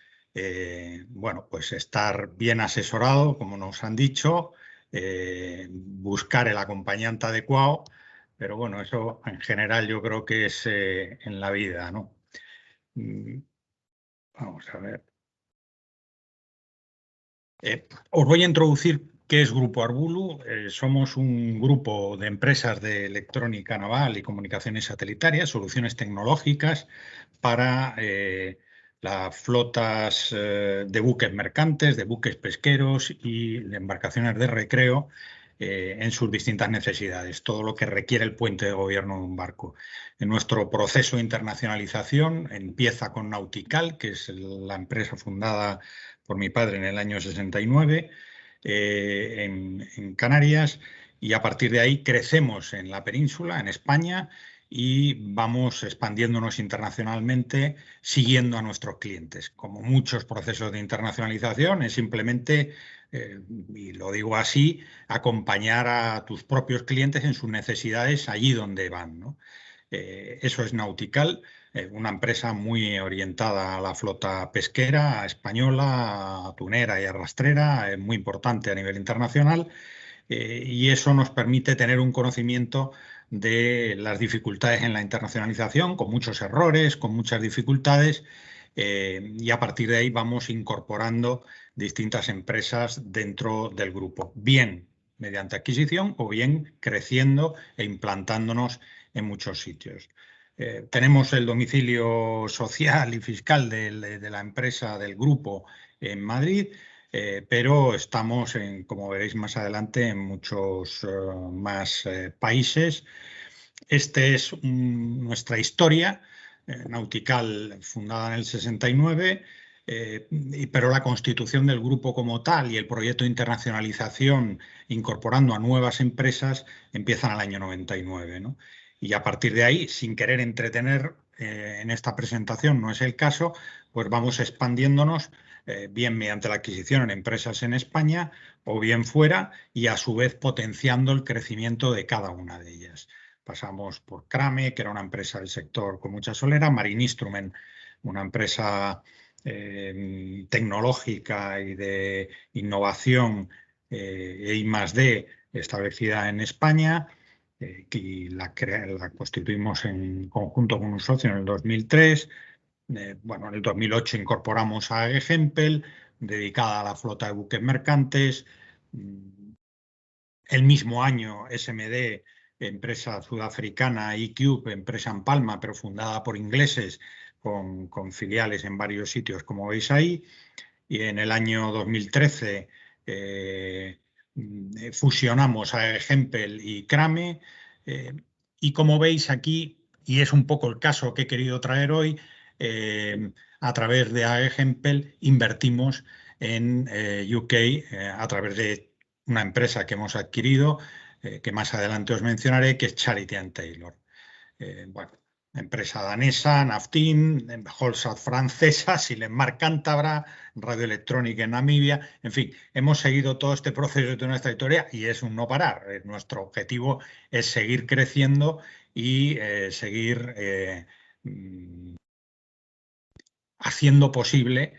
bueno, pues estar bien asesorado, como nos han dicho, buscar el acompañante adecuado, pero bueno, eso en general yo creo que es en la vida, ¿no? Vamos a ver. Os voy a introducir qué es Grupo Arbulu. Somos un grupo de empresas de electrónica naval y comunicaciones satelitarias, soluciones tecnológicas para las flotas de buques mercantes, de buques pesqueros y de embarcaciones de recreo en sus distintas necesidades, todo lo que requiere el puente de gobierno de un barco. En nuestro proceso de internacionalización empieza con Nautical, que es la empresa fundada por mi padre en el año 69 en Canarias, y a partir de ahí crecemos en la península, en España, y vamos expandiéndonos internacionalmente siguiendo a nuestros clientes. Como muchos procesos de internacionalización, es simplemente, y lo digo así, acompañar a tus propios clientes en sus necesidades allí donde van, ¿no? Eso es Nautical, una empresa muy orientada a la flota pesquera española, atunera y arrastrera, muy importante a nivel internacional, y eso nos permite tener un conocimiento de las dificultades en la internacionalización, con muchos errores, con muchas dificultades, y a partir de ahí vamos incorporando distintas empresas dentro del grupo, bien mediante adquisición o bien creciendo e implantándonos en muchos sitios. Tenemos el domicilio social y fiscal de la empresa, del grupo, en Madrid, pero estamos, como veréis más adelante, en muchos más países. Esta es nuestra historia. Nautical, fundada en el 69, pero la constitución del grupo como tal y el proyecto de internacionalización incorporando a nuevas empresas empiezan al año 99, ¿no? Y a partir de ahí, sin querer entretener en esta presentación, no es el caso, pues vamos expandiéndonos bien mediante la adquisición en empresas en España o bien fuera, y a su vez potenciando el crecimiento de cada una de ellas. Pasamos por Crame, que era una empresa del sector con mucha solera, Marine Instrument, una empresa tecnológica y de innovación e I+D establecida en España, que la constituimos en conjunto con un socio en el 2003. Bueno, en el 2008 incorporamos a AG Hempel, dedicada a la flota de buques mercantes. El mismo año, SMD, empresa sudafricana, eCube, empresa en Palma, pero fundada por ingleses, con filiales en varios sitios, como veis ahí. Y en el año 2013 fusionamos a Hempel y Crame. Y como veis aquí, y es un poco el caso que he querido traer hoy, a través de AG Hempel invertimos en UK a través de una empresa que hemos adquirido, que más adelante os mencionaré, que es Charity & Taylor. Bueno, empresa danesa, Naftin, Holsat francesa, Silenmar cántabra, radioelectrónica en Namibia. En fin, hemos seguido todo este proceso de nuestra historia y es un no parar. Nuestro objetivo es seguir creciendo y seguir haciendo posible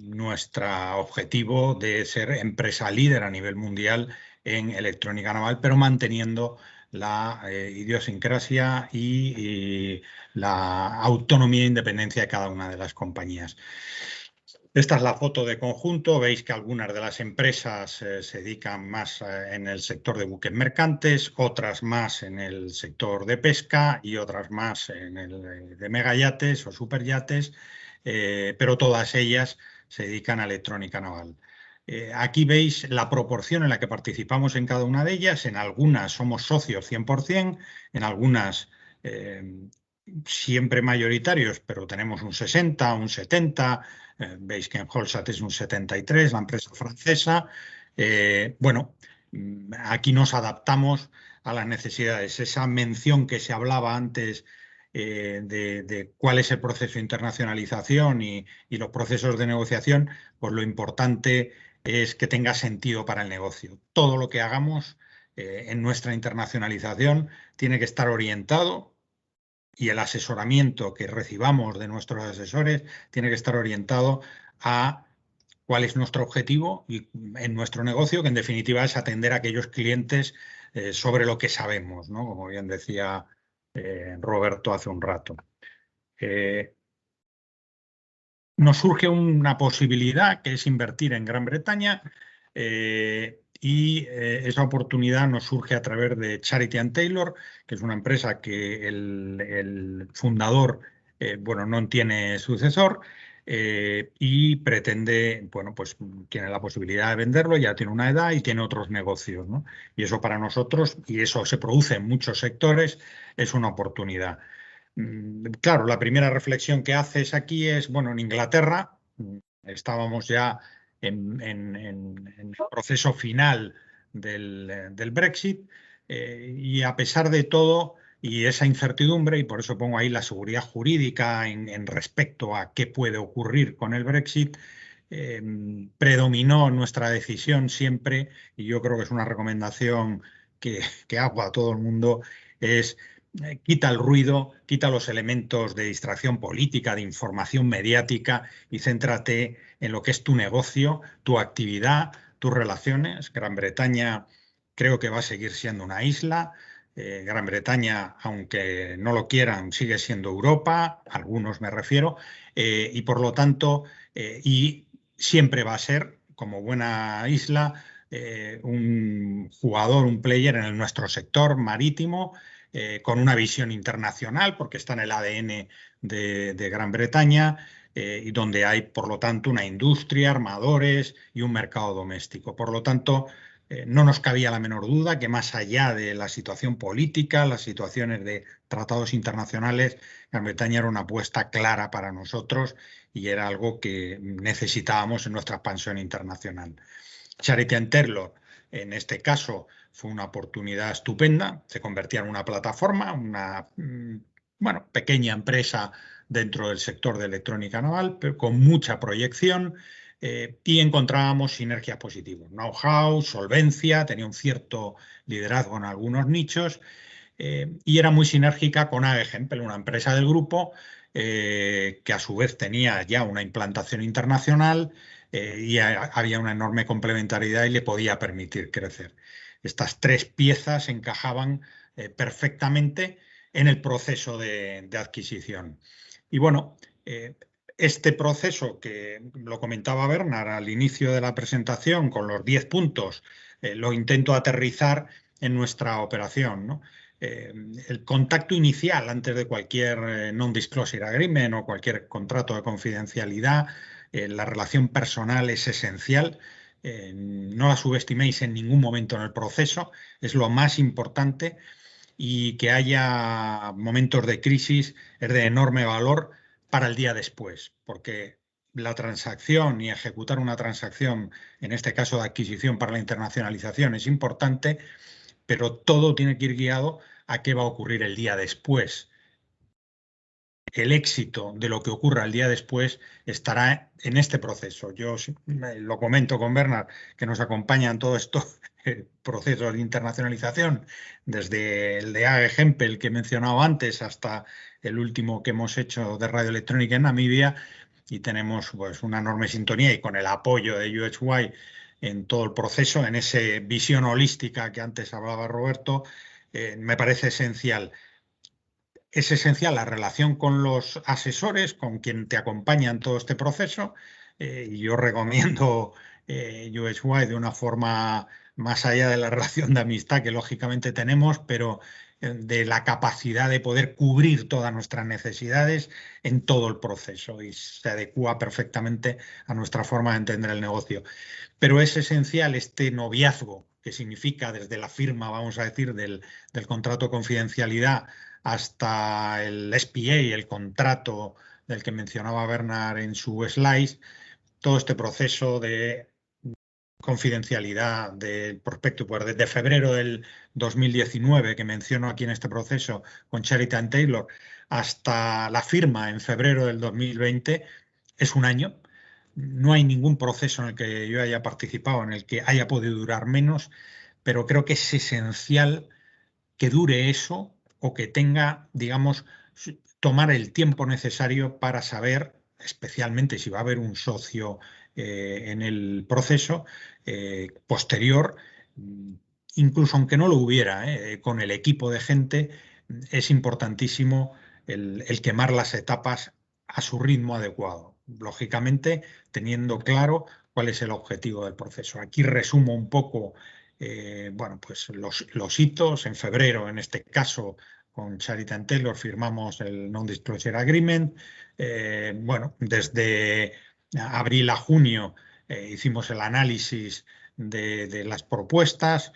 nuestro objetivo de ser empresa líder a nivel mundial en electrónica naval, pero manteniendo la idiosincrasia y la autonomía e independencia de cada una de las compañías. Esta es la foto de conjunto. Veis que algunas de las empresas se dedican más en el sector de buques mercantes, otras más en el sector de pesca y otras más en el de megayates o superyates, pero todas ellas se dedican a electrónica naval. Aquí veis la proporción en la que participamos en cada una de ellas. En algunas somos socios 100%, en algunas siempre mayoritarios, pero tenemos un 60, un 70, veis que en Holsat es un 73, la empresa francesa. Bueno, aquí nos adaptamos a las necesidades. Esa mención que se hablaba antes de cuál es el proceso de internacionalización y los procesos de negociación, pues lo importante es que tenga sentido para el negocio. Todo lo que hagamos en nuestra internacionalización tiene que estar orientado, y el asesoramiento que recibamos de nuestros asesores tiene que estar orientado a cuál es nuestro objetivo en nuestro negocio, que en definitiva es atender a aquellos clientes sobre lo que sabemos, ¿no? Como bien decía Roberto hace un rato. Nos surge una posibilidad que es invertir en Gran Bretaña y esa oportunidad nos surge a través de Charity & Taylor, que es una empresa que el fundador bueno, no tiene sucesor y pretende, bueno, pues tiene la posibilidad de venderlo, ya tiene una edad y tiene otros negocios, ¿no? Y eso para nosotros, y eso se produce en muchos sectores, es una oportunidad. Claro, la primera reflexión que haces aquí es, bueno, en Inglaterra estábamos ya en el proceso final del Brexit y a pesar de todo y esa incertidumbre, y por eso pongo ahí la seguridad jurídica en respecto a qué puede ocurrir con el Brexit, predominó nuestra decisión siempre, y yo creo que es una recomendación que hago a todo el mundo, es quita el ruido, quita los elementos de distracción política, de información mediática y céntrate en lo que es tu negocio, tu actividad, tus relaciones. Gran Bretaña creo que va a seguir siendo una isla. Gran Bretaña, aunque no lo quieran, sigue siendo Europa, algunos me refiero, y por lo tanto, y siempre va a ser, como buena isla, un jugador, un player en nuestro sector marítimo, con una visión internacional, porque está en el ADN de Gran Bretaña, y donde hay, por lo tanto, una industria, armadores y un mercado doméstico. Por lo tanto, no nos cabía la menor duda que más allá de la situación política, las situaciones de tratados internacionales, Gran Bretaña era una apuesta clara para nosotros y era algo que necesitábamos en nuestra expansión internacional. Charity & Taylor, en este caso, fue una oportunidad estupenda, se convertía en una plataforma, una bueno, pequeña empresa dentro del sector de electrónica naval, pero con mucha proyección y encontrábamos sinergias positivas, know-how, solvencia, tenía un cierto liderazgo en algunos nichos y era muy sinérgica con AEGEMPEL, una empresa del grupo que a su vez tenía ya una implantación internacional y había una enorme complementariedad y le podía permitir crecer. Estas tres piezas encajaban perfectamente en el proceso de adquisición. Y bueno, este proceso que lo comentaba Bernard al inicio de la presentación con los 10 puntos, lo intento aterrizar en nuestra operación, ¿no? El contacto inicial antes de cualquier non-disclosure agreement o cualquier contrato de confidencialidad, la relación personal es esencial. No la subestiméis en ningún momento en el proceso, es lo más importante y que haya momentos de crisis es de enorme valor para el día después, porque la transacción y ejecutar una transacción, en este caso de adquisición para la internacionalización, es importante, pero todo tiene que ir guiado a qué va a ocurrir el día después. El éxito de lo que ocurra el día después estará en este proceso. Yo lo comento con Bernard, que nos acompaña en todo esto, procesos de internacionalización, desde el de AEGEMPEL que he mencionado antes hasta el último que hemos hecho de radioelectrónica en Namibia, y tenemos pues una enorme sintonía y con el apoyo de UHY en todo el proceso, en esa visión holística que antes hablaba Roberto, me parece esencial. Es esencial la relación con los asesores, con quien te acompaña en todo este proceso. Y yo recomiendo UHY de una forma más allá de la relación de amistad que lógicamente tenemos, pero de la capacidad de poder cubrir todas nuestras necesidades en todo el proceso y se adecúa perfectamente a nuestra forma de entender el negocio. Pero es esencial este noviazgo, que significa desde la firma, vamos a decir, del contrato de confidencialidad hasta el SPA, el contrato del que mencionaba Bernard en su slide, todo este proceso de confidencialidad del prospecto, pues desde febrero del 2019, que menciono aquí en este proceso con Charity & Taylor, hasta la firma en febrero del 2020, es un año. No hay ningún proceso en el que yo haya participado en el que haya podido durar menos, pero creo que es esencial que dure eso o que tenga, digamos, tomar el tiempo necesario para saber, especialmente si va a haber un socio en el proceso posterior, incluso aunque no lo hubiera, con el equipo de gente, es importantísimo el quemar las etapas a su ritmo adecuado, lógicamente teniendo claro cuál es el objetivo del proceso. Aquí resumo un poco bueno, pues los hitos. En febrero, en este caso, con Charity & Taylor firmamos el Non-Disclosure Agreement. Bueno, desde abril a junio hicimos el análisis de las propuestas.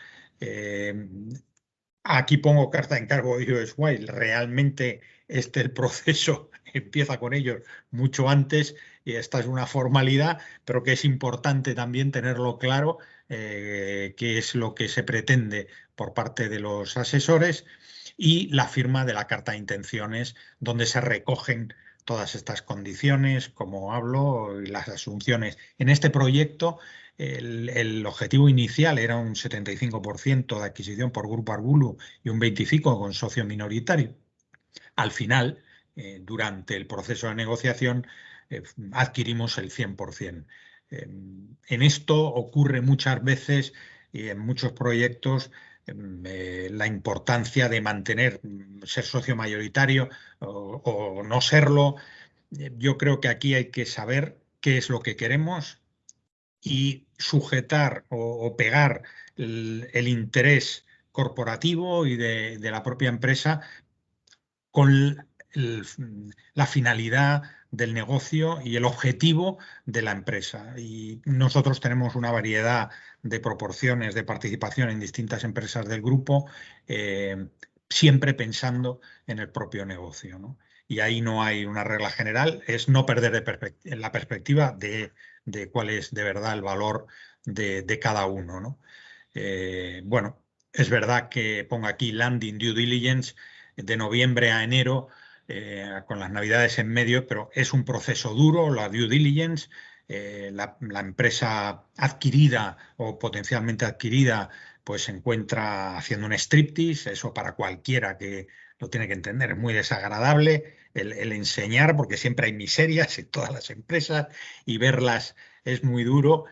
Aquí pongo carta en cargo de USY. Realmente el proceso empieza con ellos mucho antes y esta es una formalidad, pero que es importante también tenerlo claro qué es lo que se pretende por parte de los asesores y la firma de la carta de intenciones donde se recogen todas estas condiciones, como hablo, y las asunciones. En este proyecto el objetivo inicial era un 75% de adquisición por Grupo Argulu y un 25% con socio minoritario. Al final, durante el proceso de negociación, adquirimos el 100%. En esto ocurre muchas veces y en muchos proyectos la importancia de mantener, ser socio mayoritario o no serlo. Yo creo que aquí hay que saber qué es lo que queremos y sujetar o pegar el interés corporativo y de la propia empresa con la finalidad del negocio y el objetivo de la empresa. Y nosotros tenemos una variedad de proporciones de participación en distintas empresas del grupo, siempre pensando en el propio negocio, ¿no? Y ahí no hay una regla general, es no perder la perspectiva de cuál es de verdad el valor de cada uno, ¿no? Bueno, es verdad que pongo aquí landing due diligence de noviembre a enero, con las navidades en medio, pero es un proceso duro, la due diligence. La empresa adquirida o potencialmente adquirida pues se encuentra haciendo un striptease, eso para cualquiera que lo tiene que entender, es muy desagradable el enseñar porque siempre hay miserias en todas las empresas y verlas es muy duro.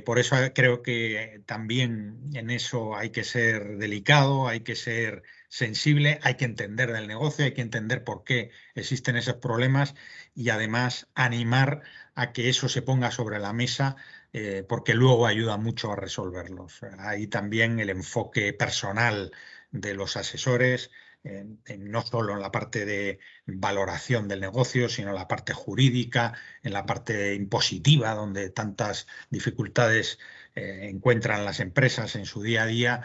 Por eso creo que también en eso hay que ser delicado, hay que ser sensible, hay que entender del negocio, hay que entender por qué existen esos problemas y además animar a que eso se ponga sobre la mesa porque luego ayuda mucho a resolverlos. Ahí también el enfoque personal de los asesores, no solo en la parte de valoración del negocio, sino en la parte jurídica, en la parte impositiva, donde tantas dificultades encuentran las empresas en su día a día.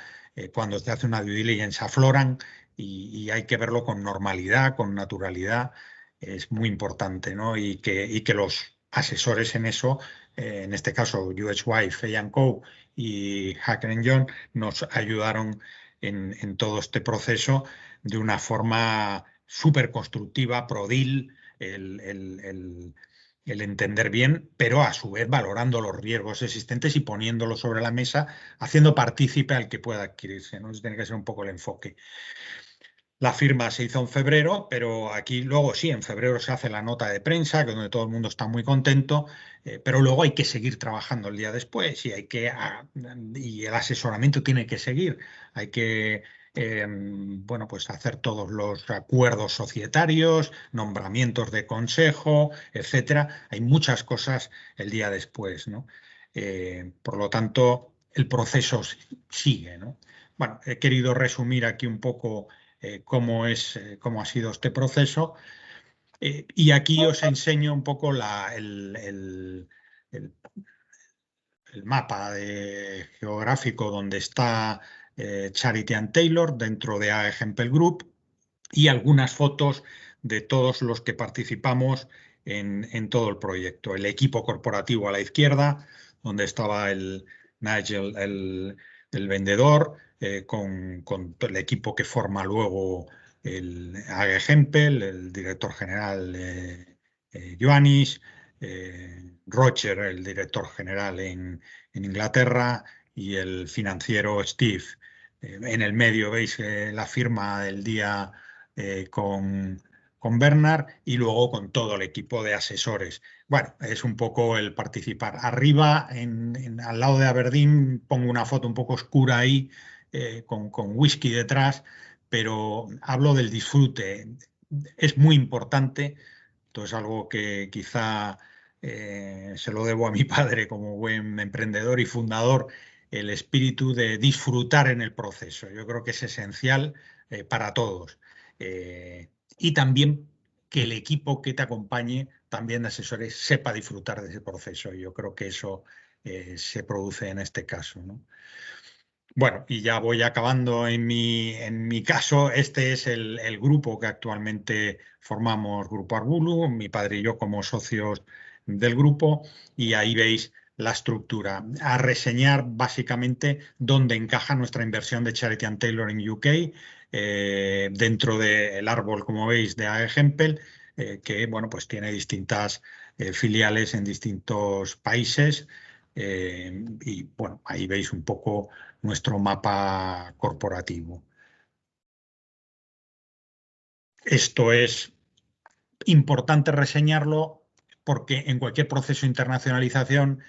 Cuando se hace una due diligence afloran y hay que verlo con normalidad, con naturalidad. Es muy importante, ¿no? Y que los asesores en eso, en este caso USY, Fay & Co y Hacker & John, nos ayudaron en todo este proceso de una forma súper constructiva, pro deal, el entender bien, pero a su vez valorando los riesgos existentes y poniéndolos sobre la mesa, haciendo partícipe al que pueda adquirirse, ¿no? Eso tiene que ser un poco el enfoque. La firma se hizo en febrero, pero aquí luego sí, en febrero se hace la nota de prensa, donde todo el mundo está muy contento, pero luego hay que seguir trabajando el día después y y el asesoramiento tiene que seguir. Hay que bueno, pues hacer todos los acuerdos societarios, nombramientos de consejo, etcétera. Hay muchas cosas el día después, ¿no? Por lo tanto, el proceso sigue, ¿no? Bueno, he querido resumir aquí un poco cómo ha sido este proceso. Y aquí os enseño un poco el mapa geográfico donde está Charity & Taylor dentro de AG Hempel Group y algunas fotos de todos los que participamos en todo el proyecto. El equipo corporativo a la izquierda, donde estaba el Nigel, el vendedor, con el equipo que forma luego el AG Hempel, el director general Ioannis, Roger, el director general en Inglaterra, y el financiero Steve. En el medio veis la firma del día con Bernard y luego con todo el equipo de asesores. Bueno, es un poco el participar. Arriba, al lado de Aberdeen, pongo una foto un poco oscura ahí, con whisky detrás, pero hablo del disfrute. Es muy importante, esto es algo que quizá se lo debo a mi padre como buen emprendedor y fundador, el espíritu de disfrutar en el proceso. Yo creo que es esencial para todos. Y también que el equipo que te acompañe, también de asesores, sepa disfrutar de ese proceso. Yo creo que eso se produce en este caso, ¿no? Bueno, y ya voy acabando en mi caso. Este es el grupo que actualmente formamos, Grupo Arbulu, mi padre y yo como socios del grupo, y ahí veis la estructura. A reseñar básicamente dónde encaja nuestra inversión de Charity and Taylor en UK, dentro del árbol, como veis, de AG Hempel, que bueno, pues tiene distintas filiales en distintos países. Y bueno, ahí veis un poco nuestro mapa corporativo. Esto es importante reseñarlo porque en cualquier proceso de internacionalización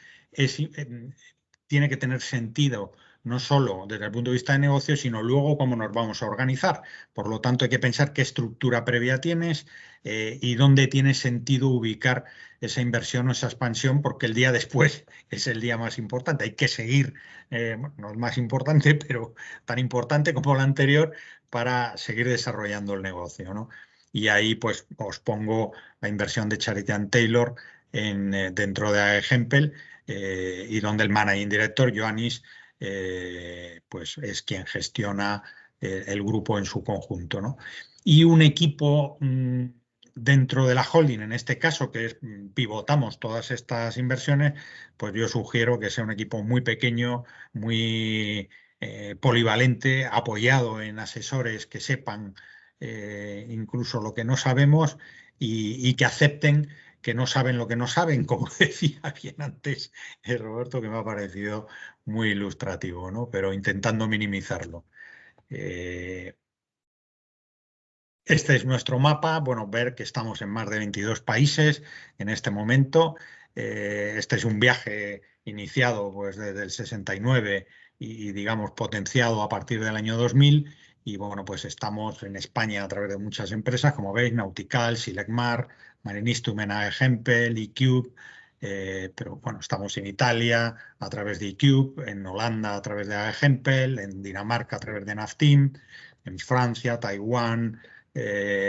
tiene que tener sentido, no solo desde el punto de vista de negocio, sino luego cómo nos vamos a organizar. Por lo tanto, hay que pensar qué estructura previa tienes y dónde tiene sentido ubicar esa inversión o esa expansión, porque el día después es el día más importante. Hay que seguir, no es más importante, pero tan importante como la anterior, para seguir desarrollando el negocio, ¿no? Y ahí pues os pongo la inversión de Charity and Taylor dentro de AG Hempel, y donde el managing director, Ioannis, pues es quien gestiona el grupo en su conjunto, ¿no? Y un equipo dentro de la holding, en este caso, que pivotamos todas estas inversiones, pues yo sugiero que sea un equipo muy pequeño, muy polivalente, apoyado en asesores que sepan incluso lo que no sabemos y que acepten que no saben lo que no saben, como decía bien antes Roberto, que me ha parecido muy ilustrativo, ¿no? Pero intentando minimizarlo. Este es nuestro mapa. Bueno, ver que estamos en más de 22 países en este momento. Este es un viaje iniciado pues, desde el 69 y, digamos, potenciado a partir del año 2000. Y bueno, pues estamos en España a través de muchas empresas, como veis, Nautical, Silecmar, Marinistum, AG Hempel, eCube. Pero bueno, estamos en Italia a través de eCube, en Holanda a través de AG Hempel, en Dinamarca a través de Naftim, en Francia, Taiwán,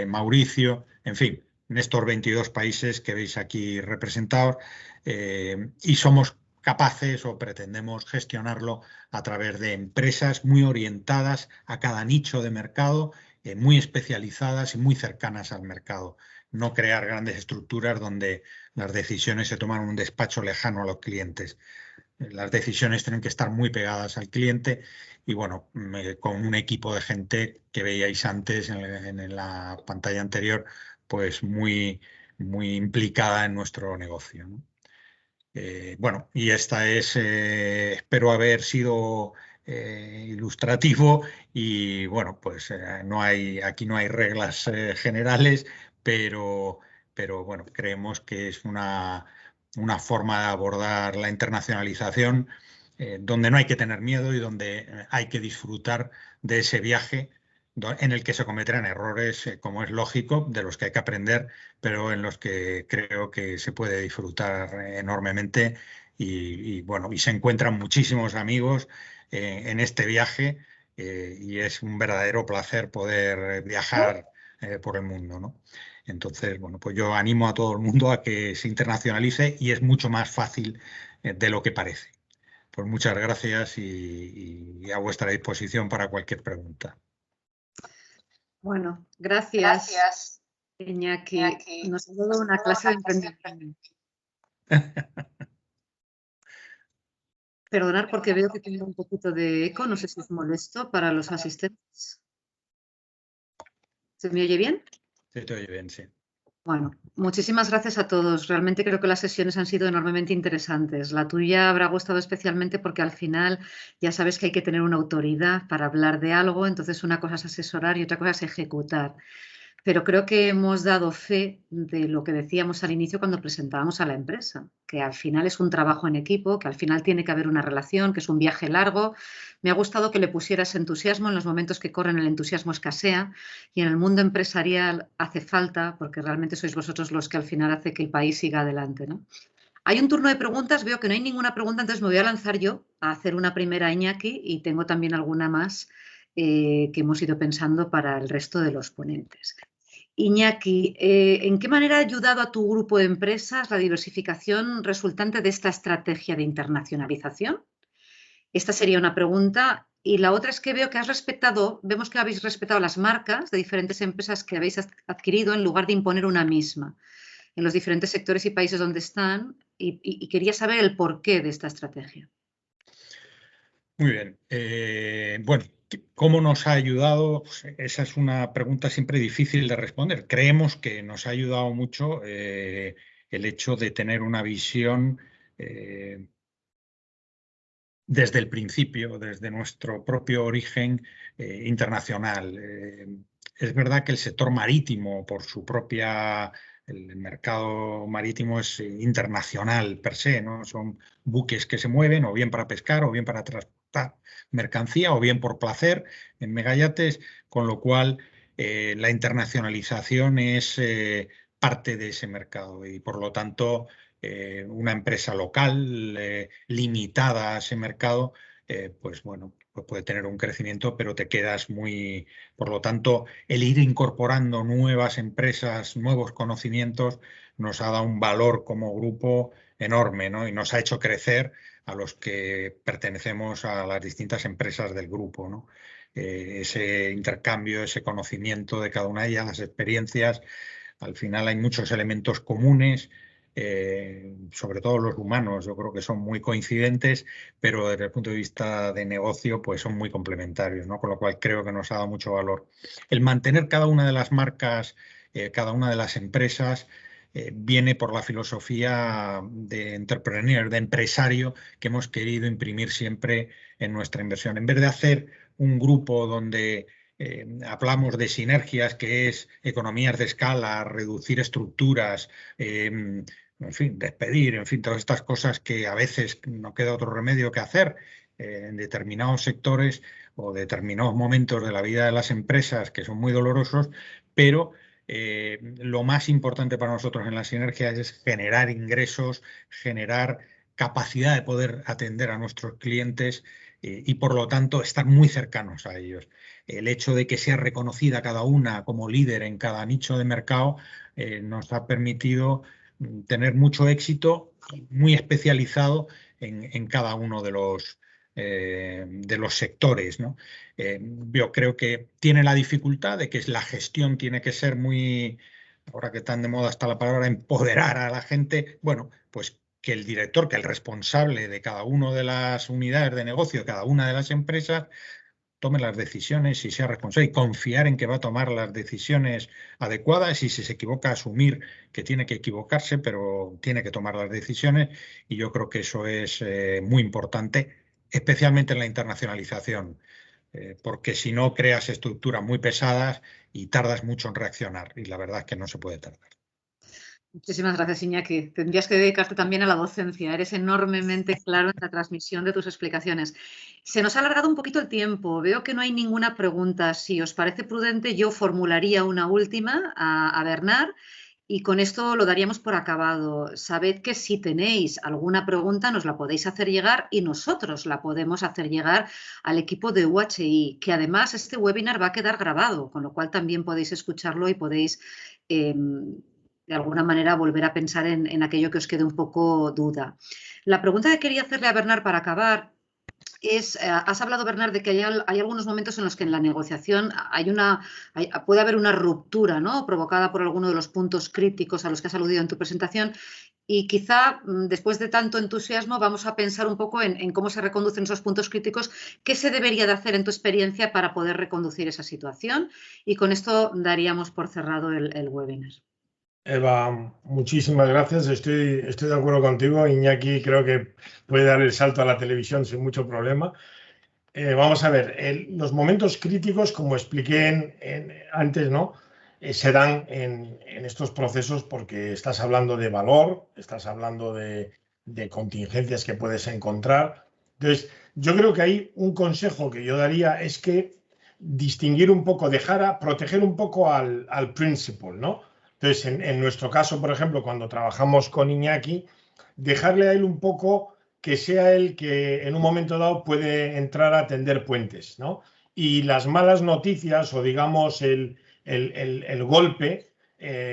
Mauricio, en fin, en estos 22 países que veis aquí representados, y somos capaces o pretendemos gestionarlo a través de empresas muy orientadas a cada nicho de mercado, muy especializadas y muy cercanas al mercado. No crear grandes estructuras donde las decisiones se toman en un despacho lejano a los clientes. Las decisiones tienen que estar muy pegadas al cliente y bueno, con un equipo de gente que veíais antes en la pantalla anterior, pues muy, muy implicada en nuestro negocio, ¿no? Bueno, y esta es, espero haber sido ilustrativo y bueno, pues aquí no hay reglas generales, pero bueno, creemos que es una forma de abordar la internacionalización donde no hay que tener miedo y donde hay que disfrutar de ese viaje en el que se cometerán errores, como es lógico, de los que hay que aprender, pero en los que creo que se puede disfrutar enormemente y bueno, y se encuentran muchísimos amigos en este viaje y es un verdadero placer poder viajar por el mundo, ¿no? Entonces, bueno, pues yo animo a todo el mundo a que se internacionalice y es mucho más fácil de lo que parece. Pues muchas gracias y a vuestra disposición para cualquier pregunta. Bueno, gracias, Iñaki. Nos ha dado una clase de emprendimiento. Perdonar porque veo que tengo un poquito de eco, no sé si es molesto para los asistentes. ¿Se me oye bien? Se te oye bien, sí. Bueno, muchísimas gracias a todos. Realmente creo que las sesiones han sido enormemente interesantes. La tuya habrá gustado especialmente porque al final ya sabes que hay que tener una autoridad para hablar de algo, entonces una cosa es asesorar y otra cosa es ejecutar. Pero creo que hemos dado fe de lo que decíamos al inicio cuando presentábamos a la empresa, que al final es un trabajo en equipo, que al final tiene que haber una relación, que es un viaje largo. Me ha gustado que le pusieras entusiasmo. En los momentos que corren el entusiasmo escasea y en el mundo empresarial hace falta, porque realmente sois vosotros los que al final hace que el país siga adelante, ¿no? Hay un turno de preguntas, veo que no hay ninguna pregunta, entonces me voy a lanzar yo a hacer una primera a Iñaki y tengo también alguna más que hemos ido pensando para el resto de los ponentes. Iñaki, ¿en qué manera ha ayudado a tu grupo de empresas la diversificación resultante de esta estrategia de internacionalización? Esta sería una pregunta. Y la otra es que veo que vemos que habéis respetado las marcas de diferentes empresas que habéis adquirido en lugar de imponer una misma en los diferentes sectores y países donde están y quería saber el porqué de esta estrategia. Muy bien. Bueno, ¿cómo nos ha ayudado? Pues esa es una pregunta siempre difícil de responder. Creemos que nos ha ayudado mucho el hecho de tener una visión desde el principio, desde nuestro propio origen internacional. Es verdad que el sector marítimo, por su propia... El mercado marítimo es internacional per se, ¿no? Son buques que se mueven o bien para pescar o bien para transportar mercancía o bien por placer en megayates, con lo cual la internacionalización es parte de ese mercado y por lo tanto una empresa local limitada a ese mercado, pues bueno, pues puede tener un crecimiento, pero te quedas muy... Por lo tanto, el ir incorporando nuevas empresas, nuevos conocimientos, nos ha dado un valor como grupo enorme, ¿no? Y nos ha hecho crecer a los que pertenecemos a las distintas empresas del grupo, ¿no? Ese intercambio, ese conocimiento de cada una de ellas, las experiencias, al final hay muchos elementos comunes. Sobre todo los humanos, yo creo que son muy coincidentes, pero desde el punto de vista de negocio, pues son muy complementarios, ¿no? Con lo cual creo que nos ha dado mucho valor. El mantener cada una de las marcas, cada una de las empresas, viene por la filosofía de entrepreneur, de empresario, que hemos querido imprimir siempre en nuestra inversión. En vez de hacer un grupo donde hablamos de sinergias, que es economías de escala, reducir estructuras, en fin, despedir, en fin, todas estas cosas que a veces no queda otro remedio que hacer en determinados sectores o determinados momentos de la vida de las empresas que son muy dolorosos, pero lo más importante para nosotros en las sinergias es generar ingresos, generar capacidad de poder atender a nuestros clientes y por lo tanto estar muy cercanos a ellos. El hecho de que sea reconocida cada una como líder en cada nicho de mercado nos ha permitido tener mucho éxito, muy especializado en cada uno de los sectores, ¿no? Yo creo que tiene la dificultad de que la gestión tiene que ser muy, ahora que tan de moda está la palabra, empoderar a la gente. Bueno, pues que el director, que el responsable de cada una de las unidades de negocio, de cada una de las empresas, tome las decisiones y sea responsable y confiar en que va a tomar las decisiones adecuadas y si se equivoca asumir que tiene que equivocarse, pero tiene que tomar las decisiones y yo creo que eso es muy importante, especialmente en la internacionalización, porque si no creas estructuras muy pesadas y tardas mucho en reaccionar y la verdad es que no se puede tardar. Muchísimas gracias, Iñaki. Tendrías que dedicarte también a la docencia. Eres enormemente claro en la transmisión de tus explicaciones. Se nos ha alargado un poquito el tiempo. Veo que no hay ninguna pregunta. Si os parece prudente, yo formularía una última a Bernard y con esto lo daríamos por acabado. Sabed que si tenéis alguna pregunta nos la podéis hacer llegar y nosotros la podemos hacer llegar al equipo de UHI, que además este webinar va a quedar grabado, con lo cual también podéis escucharlo y podéis... de alguna manera volver a pensar en aquello que os quede un poco duda. La pregunta que quería hacerle a Bernard para acabar es, has hablado, Bernard, de que hay algunos momentos en los que en la negociación puede haber una ruptura, ¿no?, provocada por alguno de los puntos críticos a los que has aludido en tu presentación y quizá después de tanto entusiasmo vamos a pensar un poco en cómo se reconducen esos puntos críticos, qué se debería de hacer en tu experiencia para poder reconducir esa situación y con esto daríamos por cerrado el webinar. Eva, muchísimas gracias. Estoy de acuerdo contigo. Iñaki creo que puede dar el salto a la televisión sin mucho problema. Vamos a ver, los momentos críticos, como expliqué antes, ¿no? Se dan en estos procesos porque estás hablando de valor, estás hablando de contingencias que puedes encontrar. Entonces, yo creo que hay un consejo que yo daría es que distinguir un poco, proteger un poco al principal, ¿no? Entonces, en nuestro caso, por ejemplo, cuando trabajamos con Iñaki, dejarle a él un poco que sea él que en un momento dado puede entrar a tender puentes, ¿no? Y las malas noticias o digamos el golpe,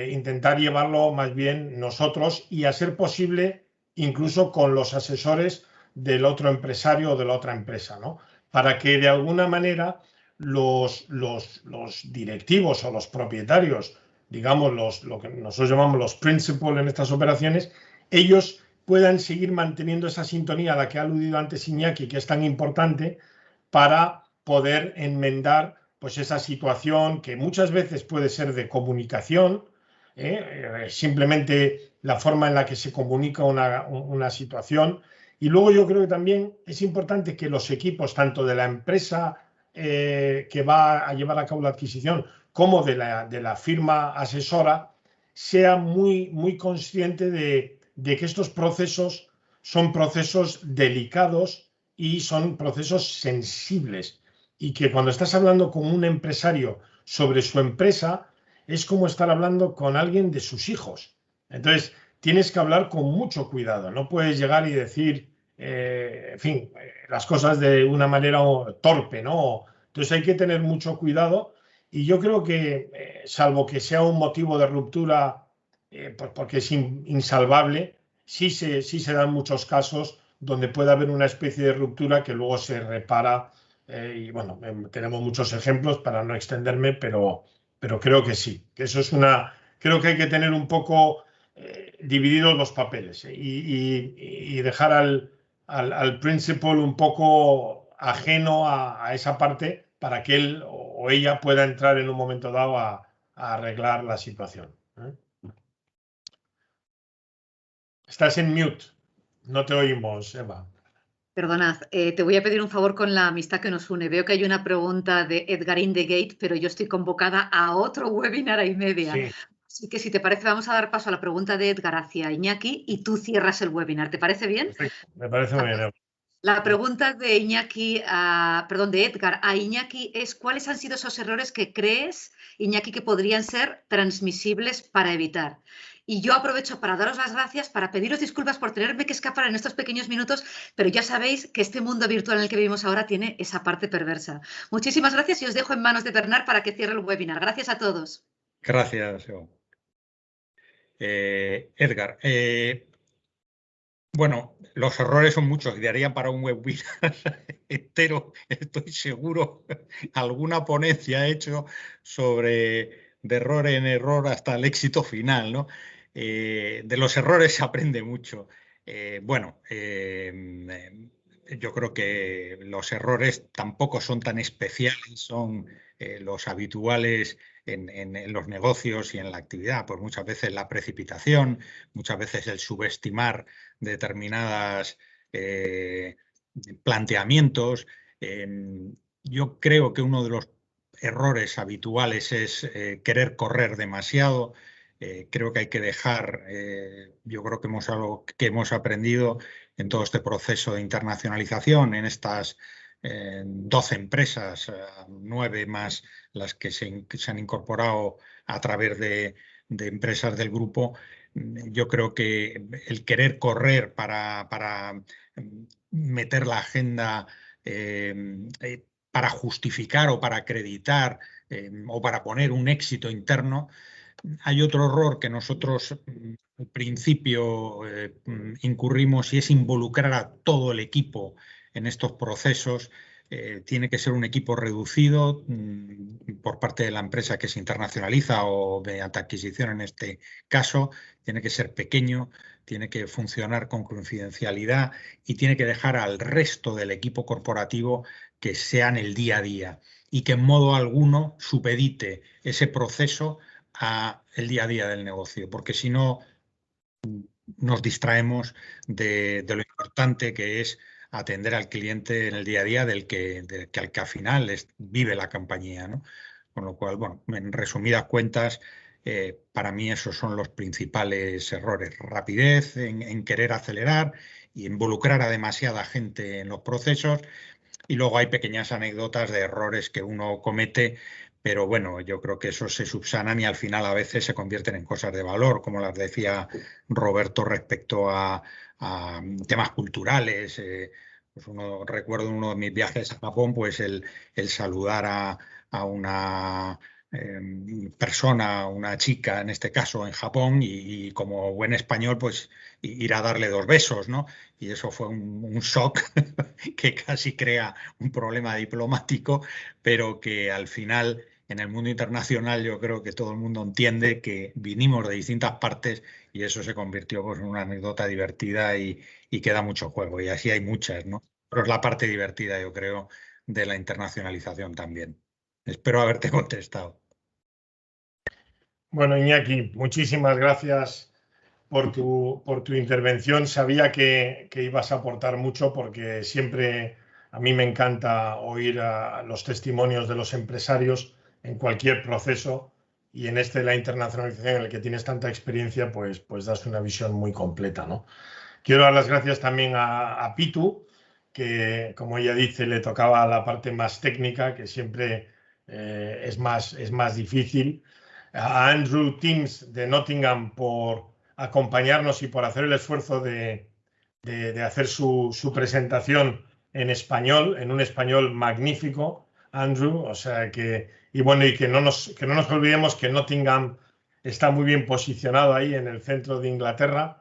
intentar llevarlo más bien nosotros y a ser posible incluso con los asesores del otro empresario o de la otra empresa, ¿no? Para que de alguna manera los directivos o los propietarios, digamos lo que nosotros llamamos los principal en estas operaciones, ellos puedan seguir manteniendo esa sintonía a la que ha aludido antes Iñaki, que es tan importante para poder enmendar pues esa situación que muchas veces puede ser de comunicación, simplemente la forma en la que se comunica una situación. Y luego yo creo que también es importante que los equipos, tanto de la empresa que va a llevar a cabo la adquisición como de la firma asesora, sea muy consciente de que estos procesos son procesos delicados y son procesos sensibles y que cuando estás hablando con un empresario sobre su empresa es como estar hablando con alguien de sus hijos. Entonces tienes que hablar con mucho cuidado, no puedes llegar y decir en fin, las cosas de una manera torpe, ¿no? Entonces hay que tener mucho cuidado y yo creo que salvo que sea un motivo de ruptura pues porque es insalvable, sí se dan muchos casos donde puede haber una especie de ruptura que luego se repara. Y bueno, tenemos muchos ejemplos para no extenderme, pero creo que sí, que eso es creo que hay que tener un poco divididos los papeles y dejar al principal un poco ajeno a esa parte para que él o ella pueda entrar en un momento dado a arreglar la situación. Estás en mute. No te oímos, Eva. Perdonad, te voy a pedir un favor con la amistad que nos une. Veo que hay una pregunta de Edgar Indegate, pero yo estoy convocada a otro webinar a y media. Sí. Así que si te parece, vamos a dar paso a la pregunta de Edgar hacia Iñaki y tú cierras el webinar. ¿Te parece bien? Perfecto. Me parece muy bien. La pregunta de de Edgar a Iñaki es: ¿cuáles han sido esos errores que crees, Iñaki, que podrían ser transmisibles para evitar? Y yo aprovecho para daros las gracias, para pediros disculpas por tenerme que escapar en estos pequeños minutos, pero ya sabéis que este mundo virtual en el que vivimos ahora tiene esa parte perversa. Muchísimas gracias y os dejo en manos de Bernard para que cierre el webinar. Gracias a todos. Gracias, Eva. Edgar, bueno, los errores son muchos y darían para un webinar entero, estoy seguro. Alguna ponencia he hecho sobre de error en error hasta el éxito final, ¿no? De los errores se aprende mucho. Yo creo que los errores tampoco son tan especiales, son los habituales en los negocios y en la actividad. Pues muchas veces la precipitación, muchas veces el subestimar determinadas planteamientos. Yo creo que uno de los errores habituales es querer correr demasiado. Creo que hay que dejar, yo creo que algo que hemos aprendido en todo este proceso de internacionalización, en estas 12 empresas, 9 más las que se han incorporado a través de empresas del grupo. Yo creo que el querer correr para meter la agenda, para justificar o para acreditar o para poner un éxito interno. Hay otro error que nosotros al principio incurrimos y es involucrar a todo el equipo en estos procesos. Tiene que ser un equipo reducido por parte de la empresa que se internacionaliza o mediante adquisición en este caso. Tiene que ser pequeño, tiene que funcionar con confidencialidad y tiene que dejar al resto del equipo corporativo que sean el día a día y que en modo alguno supedite ese proceso al día a día del negocio, porque si no nos distraemos de lo importante que es atender al cliente en el día a día del que al final vive la compañía, ¿no? Con lo cual, bueno, en resumidas cuentas, para mí esos son los principales errores. Rapidez en querer acelerar y involucrar a demasiada gente en los procesos. Y luego hay pequeñas anécdotas de errores que uno comete, pero bueno, yo creo que esos se subsanan y al final a veces se convierten en cosas de valor, como las decía Roberto respecto a temas culturales. Pues recuerdo uno de mis viajes a Japón, pues el saludar a una persona, una chica en este caso en Japón, y como buen español, pues ir a darle 2 besos, ¿no? Y eso fue un shock que casi crea un problema diplomático, pero que al final en el mundo internacional yo creo que todo el mundo entiende que vinimos de distintas partes y eso se convirtió pues, en una anécdota divertida y queda mucho juego. Y así hay muchas, ¿no? Pero es la parte divertida, yo creo, de la internacionalización también. Espero haberte contestado. Bueno, Iñaki, muchísimas gracias por tu intervención. Sabía que ibas a aportar mucho porque siempre a mí me encanta oír los testimonios de los empresarios en cualquier proceso y en este de la internacionalización en el que tienes tanta experiencia, pues das una visión muy completa, ¿no? Quiero dar las gracias también a Pitu, que como ella dice le tocaba la parte más técnica, que siempre es más difícil. A Andrew Timms de Nottingham por acompañarnos y por hacer el esfuerzo de hacer su presentación en español, en un español magnífico, Andrew. O sea que, y bueno, y que no nos olvidemos que Nottingham está muy bien posicionado ahí en el centro de Inglaterra.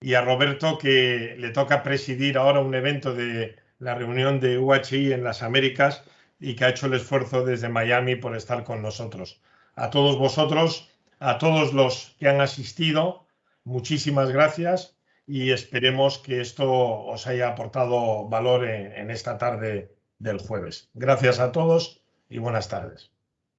Y a Roberto, que le toca presidir ahora un evento de la reunión de UHI en las Américas y que ha hecho el esfuerzo desde Miami por estar con nosotros. A todos vosotros, a todos los que han asistido, muchísimas gracias y esperemos que esto os haya aportado valor en esta tarde del jueves. Gracias a todos y buenas tardes.